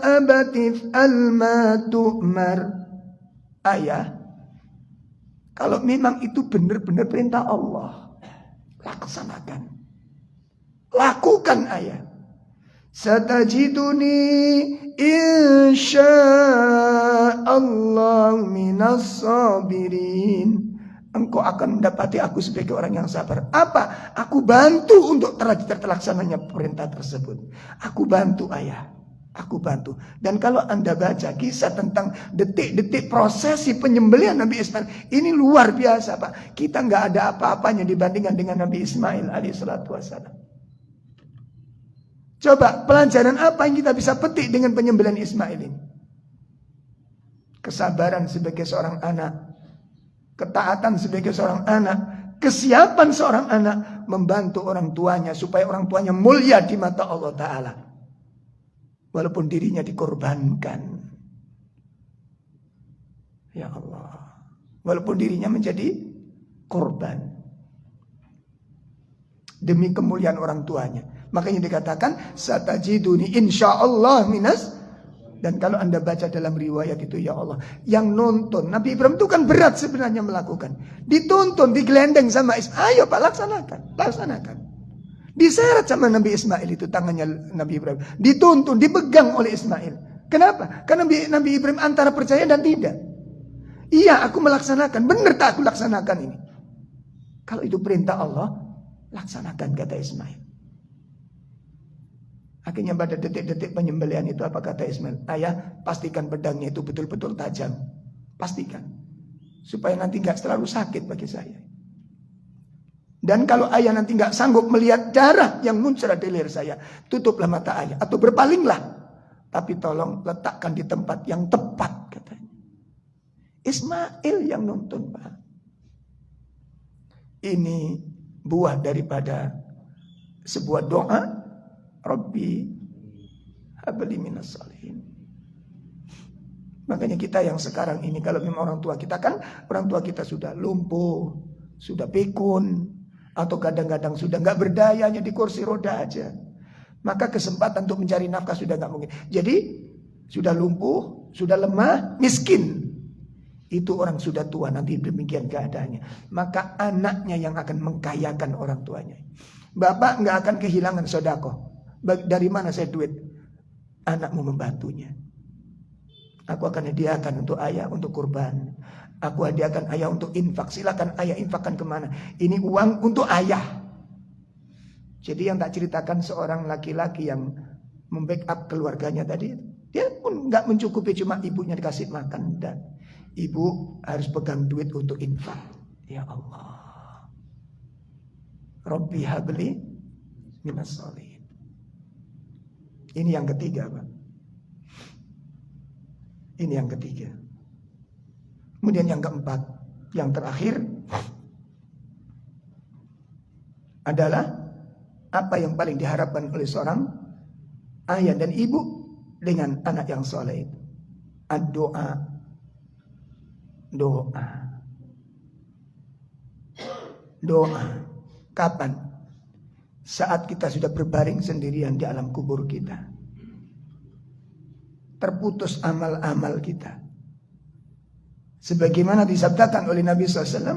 abatif alma tu'mar. Ayah, kalau memang itu benar-benar perintah Allah, laksanakan. Lakukan ayah. Satajiduni insyaallah minas sabirin. Engkau akan mendapati aku sebagai orang yang sabar. Apa? Aku bantu untuk terlaksananya perintah tersebut. Aku bantu ayah. Aku bantu. Dan kalau Anda baca kisah tentang detik-detik prosesi penyembelihan Nabi Ismail, ini luar biasa Pak. Kita nggak ada apa-apanya dibandingkan dengan Nabi Ismail alaihissalatu wassalam. Coba pelajaran apa yang kita bisa petik dengan penyembelihan Ismail ini? Kesabaran sebagai seorang anak, ketaatan sebagai seorang anak, kesiapan seorang anak membantu orang tuanya supaya orang tuanya mulia di mata Allah Ta'ala. Walaupun dirinya dikorbankan. Ya Allah. Walaupun dirinya menjadi korban. Demi kemuliaan orang tuanya. Makanya dikatakan satajiduni insyaallah minas. Dan kalau Anda baca dalam riwayat itu, ya Allah, yang nonton Nabi Ibrahim itu kan berat sebenarnya melakukan. Dituntun, digelendeng sama Ismail. Ayo Pak, laksanakan. Diseret sama Nabi Ismail itu tangannya Nabi Ibrahim. Dituntun, dipegang oleh Ismail. Kenapa? Karena Nabi Ibrahim antara percaya dan tidak. Iya, aku melaksanakan. Benar tak aku laksanakan ini? Kalau itu perintah Allah, laksanakan, kata Ismail. Akhirnya pada detik-detik penyembelihan itu apa kata Ismail? Ayah, pastikan pedangnya itu betul-betul tajam. Pastikan. Supaya nanti gak selalu sakit bagi saya. Dan kalau ayah nanti gak sanggup melihat darah yang muncrat di leher saya, tutuplah mata ayah. Atau berpalinglah. Tapi tolong letakkan di tempat yang tepat, katanya. Ismail yang nuntun, Pak. Ini buah daripada sebuah doa, Rabbi habli minas salihin. Makanya kita yang sekarang ini, kalau memang orang tua kita, kan orang tua kita sudah lumpuh, sudah pikun, atau kadang-kadang sudah gak berdaya, hanya di kursi roda aja, maka kesempatan untuk mencari nafkah sudah gak mungkin. Jadi sudah lumpuh, sudah lemah, miskin. Itu orang sudah tua, nanti demikian keadaannya. Maka anaknya yang akan mengkayakan orang tuanya. Bapak gak akan kehilangan sedekah. Dari mana saya duit? Anakmu membantunya. Aku akan hadiahkan untuk ayah, untuk kurban. Aku hadiahkan ayah untuk infak. Silakan ayah infakkan kemana. Ini uang untuk ayah. Jadi yang tak ceritakan seorang laki-laki yang membackup keluarganya tadi, dia pun gak mencukupi cuma ibunya dikasih makan. Dan ibu harus pegang duit untuk infak. Ya Allah. Rabbi habli minas salihin. Ini yang ketiga, Pak. Ini yang ketiga. Kemudian yang keempat, yang terakhir adalah apa yang paling diharapkan oleh seorang ayah dan ibu dengan anak yang soleh itu. Doa. Kapan? Saat kita sudah berbaring sendirian di alam kubur kita. Terputus amal-amal kita. Sebagaimana disabdakan oleh Nabi SAW.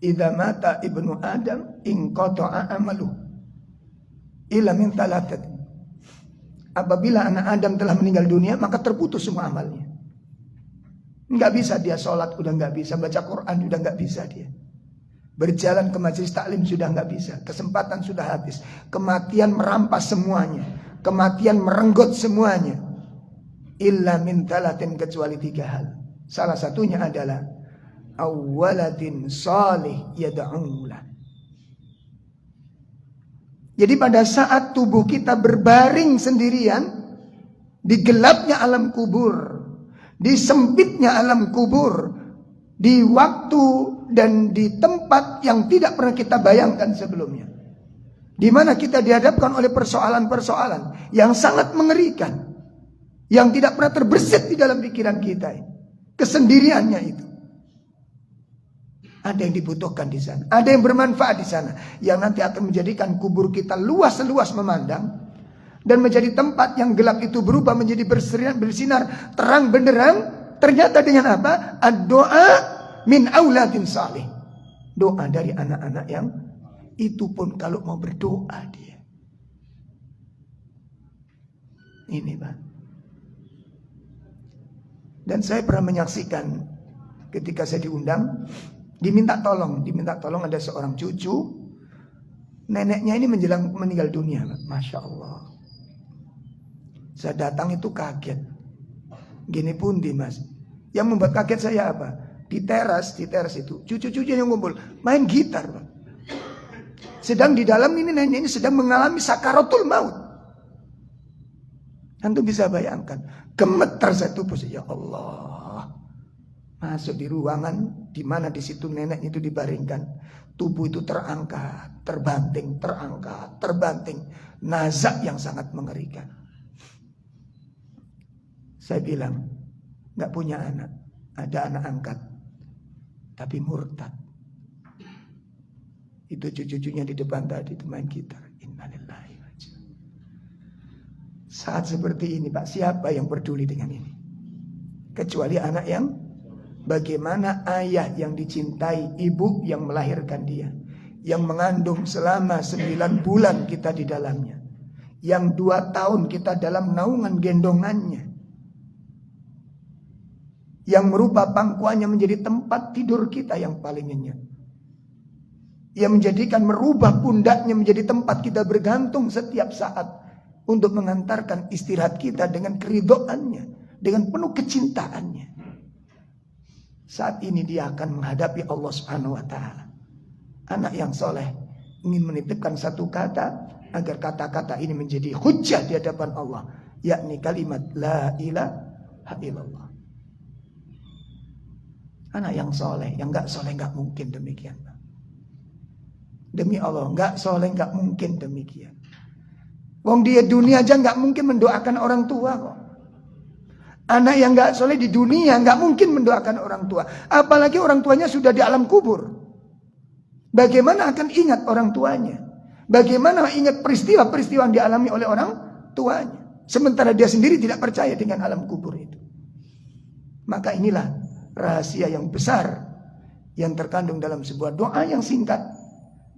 Idza mata ibnu Adam inqata'a amaluh illa min thalathat. Apabila anak Adam telah meninggal dunia, maka terputus semua amalnya. Enggak bisa dia sholat, udah enggak bisa. Baca Quran, udah enggak bisa dia. Berjalan ke majelis taklim sudah enggak bisa. Kesempatan sudah habis. Kematian merampas semuanya. Kematian merenggut semuanya. Illa min thalathin, kecuali 3 hal. Salah satunya adalah awwaladin salih yad'ulah. Jadi pada saat tubuh kita berbaring sendirian di gelapnya alam kubur, di sempitnya alam kubur, di waktu dan di tempat yang tidak pernah kita bayangkan sebelumnya, di mana kita dihadapkan oleh persoalan-persoalan yang sangat mengerikan, yang tidak pernah terbersit di dalam pikiran kita, kesendiriannya itu. Ada yang dibutuhkan di sana, ada yang bermanfaat di sana, yang nanti akan menjadikan kubur kita luas-luas memandang, dan menjadi tempat yang gelap itu berubah menjadi bersinar terang benderang. Ternyata dengan apa? Ad-doa min auladin salih. Doa dari anak-anak yang itu pun kalau mau berdoa dia. Ini, Pak. Dan saya pernah menyaksikan ketika saya diundang, diminta tolong ada seorang cucu, neneknya ini menjelang meninggal dunia, Masya Allah. Saya datang itu kaget. Gini pun Mas. Yang membuat kaget saya apa? Di teras itu cucu-cucu yang ngumpul main gitar, Pak. Sedang di dalam ini nenek ini sedang mengalami sakaratul maut. Antum bisa bayangkan, gemetar saya tubuh, ya Allah. Masuk di ruangan di mana di situ nenek itu dibaringkan. Tubuh itu terangkat, terbanting, terangkat, terbanting. Nazak yang sangat mengerikan. Saya bilang, gak punya anak, ada anak angkat. tapi murtad. Itu cucu-cucunya di depan tadi itu main gitar. Innalillahi wa inna ilaihi raji'un. Saat seperti ini Pak, siapa yang peduli dengan ini? Kecuali anak yang bagaimana ayah yang dicintai, ibu yang melahirkan dia, yang mengandung selama 9 bulan kita di dalamnya, yang 2 tahun kita dalam naungan gendongannya, yang merubah pangkuannya menjadi tempat tidur kita yang paling nyenyak, yang menjadikan merubah pundaknya menjadi tempat kita bergantung setiap saat untuk mengantarkan istirahat kita dengan keridhoannya, dengan penuh kecintaannya. Saat ini dia akan menghadapi Allah Subhanahu wa taala. Anak yang soleh ingin menitipkan satu kata agar kata-kata ini menjadi hujjah di hadapan Allah, yakni kalimat la ilaha illallah. Anak yang soleh, yang enggak soleh enggak mungkin demikian. Demi Allah, enggak soleh enggak mungkin demikian. Wong dia dunia aja enggak mungkin mendoakan orang tua kok. Anak yang enggak soleh di dunia enggak mungkin mendoakan orang tua. Apalagi orang tuanya sudah di alam kubur. Bagaimana akan ingat orang tuanya? Bagaimana ingat peristiwa-peristiwa yang dialami oleh orang tuanya? Sementara dia sendiri tidak percaya dengan alam kubur itu. Maka inilah rahasia yang besar yang terkandung dalam sebuah doa yang singkat,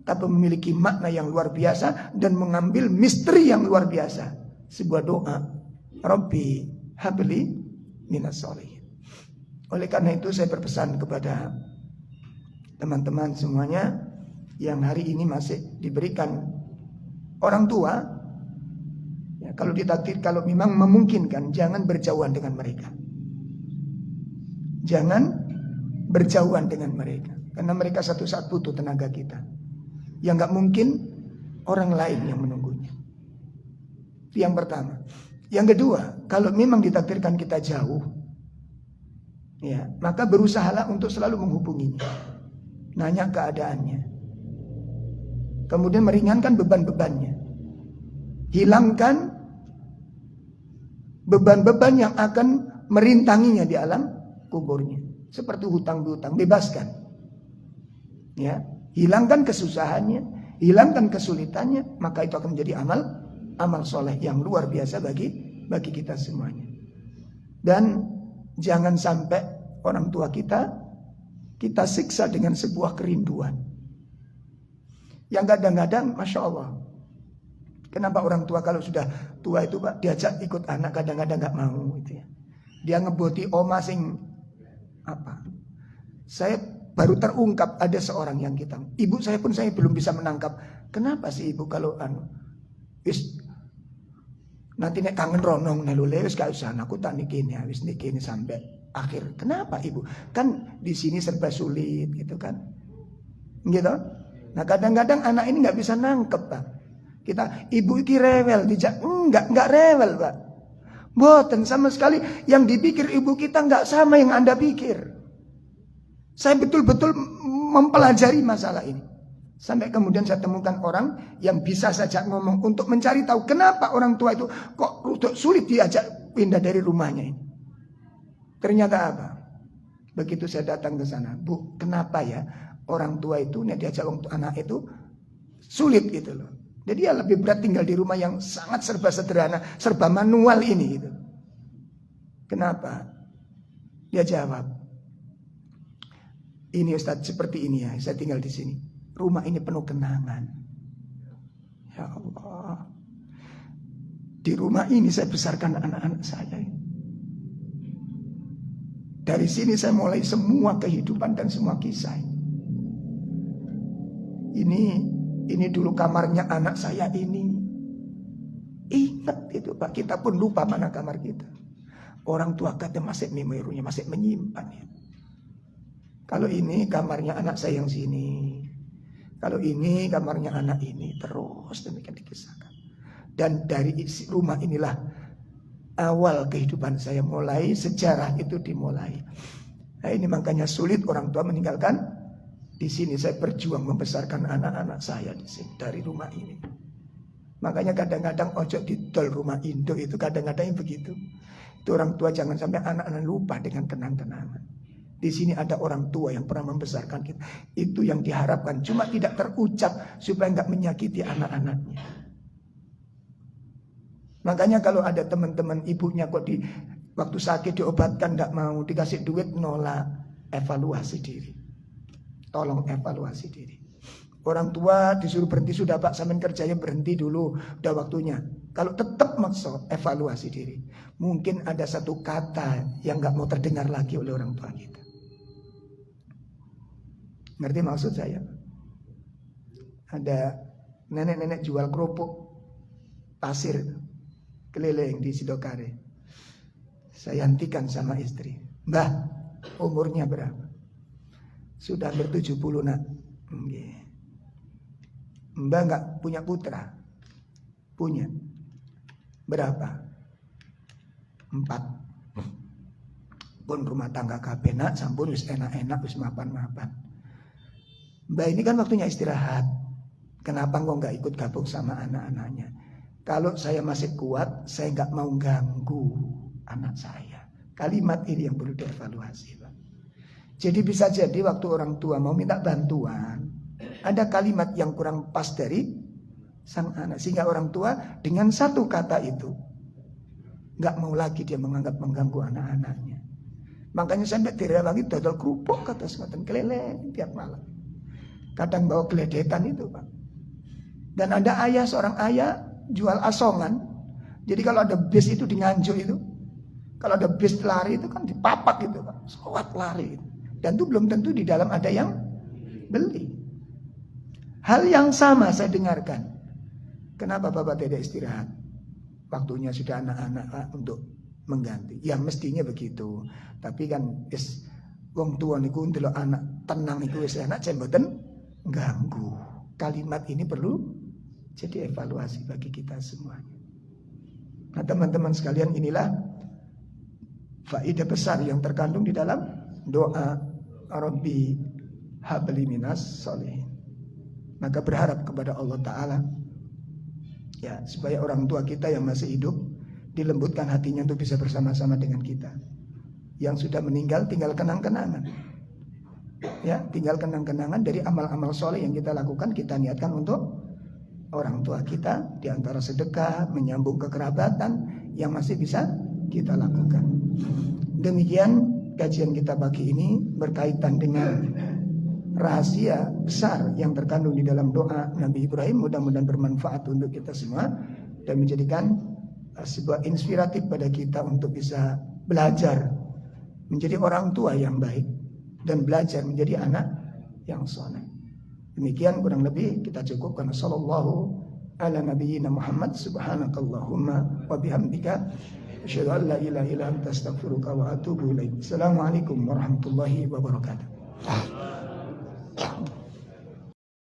tapi memiliki makna yang luar biasa dan mengambil misteri yang luar biasa. Sebuah doa, Rabbi habli minas sholihin. Oleh karena itu saya berpesan kepada teman-teman semuanya yang hari ini masih diberikan orang tua, ya, kalau ditakdir, kalau memang memungkinkan, jangan berjauhan dengan mereka. Jangan berjauhan dengan mereka, karena mereka satu saat butuh tenaga kita. Yang gak mungkin orang lain yang menunggunya. Itu yang pertama. Yang kedua, kalau memang ditakdirkan kita jauh, ya, maka berusahalah untuk selalu menghubunginya, nanya keadaannya, kemudian meringankan beban-bebannya, hilangkan beban-beban yang akan merintanginya di alam kuburnya, seperti hutang-hutang, bebaskan, ya, hilangkan kesusahannya, hilangkan kesulitannya, maka itu akan menjadi amal soleh yang luar biasa bagi kita semuanya. Dan jangan sampai orang tua kita siksa dengan sebuah kerinduan yang kadang-kadang, masya Allah, kenapa orang tua kalau sudah tua itu Pak diajak ikut anak kadang-kadang gak mau gitu ya. Dia ngeboti oma sing apa. Saya baru terungkap ada seorang yang kita, ibu saya pun saya belum bisa menangkap. Kenapa sih ibu kalau wis nanti nek kangen ronong nelule wis gak usah aku tak nikini wis nikini sampai akhir. Kenapa ibu? Kan di sini serba sulit gitu kan. Gitu. Nah kadang-kadang anak ini nggak bisa nangkep Pak. Kita ibu iki rewel dijak enggak rewel Pak. Boten sama sekali yang dipikir ibu kita nggak sama yang Anda pikir. Saya betul-betul mempelajari masalah ini. Sampai kemudian saya temukan orang yang bisa saja ngomong untuk mencari tahu kenapa orang tua itu kok sulit diajak pindah dari rumahnya ini. Ternyata apa? Begitu saya datang ke sana, Bu, kenapa ya orang tua itu nek diajak untuk anak itu sulit gitu loh. Jadi dia lebih berat tinggal di rumah yang sangat serba sederhana, serba manual ini gitu. Kenapa? Dia jawab, ini Ustadz seperti ini ya, saya tinggal di sini. Rumah ini penuh kenangan. Ya Allah. Di rumah ini saya besarkan anak-anak saya. Dari sini saya mulai semua kehidupan dan semua kisah. Ini dulu kamarnya anak saya ini. Ingat itu Pak, kita pun lupa mana kamar kita. Orang tua kata masih memorunya, masih menyimpan ya. Kalau ini kamarnya anak saya yang sini. Kalau ini kamarnya anak ini. Terus demikian dikisahkan. Dan dari rumah inilah awal kehidupan saya mulai, sejarah itu dimulai. Nah ini makanya sulit orang tua meninggalkan. Di sini saya berjuang membesarkan anak-anak saya di sini dari rumah ini. Makanya kadang-kadang ojo didol rumah induk itu kadang-kadang begitu. Itu orang tua jangan sampai anak-anak lupa dengan kenang-kenangan. Di sini ada orang tua yang pernah membesarkan kita. Itu yang diharapkan. Cuma tidak terucap supaya nggak menyakiti anak-anaknya. Makanya kalau ada teman-teman ibunya kok di waktu sakit diobatkan nggak mau, dikasih duit nolak, evaluasi diri. Tolong evaluasi diri. Orang tua disuruh berhenti, sudah Pak sampean kerjanya berhenti dulu, udah waktunya. Kalau tetap maksa, evaluasi diri. Mungkin ada satu kata yang nggak mau terdengar lagi oleh orang tua kita. Ngerti maksud saya? Ada nenek-nenek jual kerupuk pasir keliling di Sidokare. Saya hentikan sama istri. Mbah, umurnya berapa? Sudah hampir 70 nak. Mbah nggak punya putra? Punya. Berapa? 4. Pun rumah tangga kabeh nak, sampun wis enak-enak, wis mapan-mapan. Mbah ini kan waktunya istirahat. Kenapa kok nggak ikut gabung sama anak-anaknya? Kalau saya masih kuat, saya nggak mau ganggu anak saya. Kalimat ini yang perlu dievaluasi, Pak. Jadi bisa jadi waktu orang tua mau minta bantuan, ada kalimat yang kurang pas dari sang anak. Sehingga orang tua dengan satu kata itu nggak mau lagi dia mengganggu anak-anaknya. Makanya sampai direwangi dodol kerupuk kata sematan keleleng tiap malam. Kadang bawa geledekan itu, Pak. Dan ada seorang ayah jual asongan. Jadi kalau ada bis itu di Nganjuk itu, kalau ada bis lari itu kan dipapak gitu, Pak. Sewat lari. Dan itu belum tentu di dalam ada yang beli. Hal yang sama saya dengarkan. Kenapa Bapak tidak istirahat? Waktunya sudah anak-anak Pak, untuk mengganti. Ya mestinya begitu. Tapi kan wong tua niku ndelok anak tenang iku wis enak jemboten ganggu. Kalimat ini perlu jadi evaluasi bagi kita semuanya. Nah teman-teman sekalian, inilah faedah besar yang terkandung di dalam doa Rabbi habli minas sholihin. Maka berharap kepada Allah Ta'ala ya, supaya orang tua kita yang masih hidup dilembutkan hatinya untuk bisa bersama-sama dengan kita. Yang sudah meninggal tinggal kenang-kenangan. Ya, tinggal kenang-kenangan dari amal-amal soleh yang kita lakukan, kita niatkan untuk orang tua kita, di antara sedekah, menyambung kekerabatan yang masih bisa kita lakukan. Demikian kajian kita pagi ini berkaitan dengan rahasia besar yang terkandung di dalam doa Nabi Ibrahim. Mudah-mudahan bermanfaat untuk kita semua dan menjadikan sebuah inspiratif pada kita untuk bisa belajar menjadi orang tua yang baik dan belajar menjadi anak yang saleh. Demikian kurang lebih kita cukupkan. Sallallahu ala nabiyyina Muhammad, subhanakallahumma wa bihamdika asyhadu an la ilaha illa anta astaghfiruka wa atubu ilaik. Assalamualaikum warahmatullahi wabarakatuh.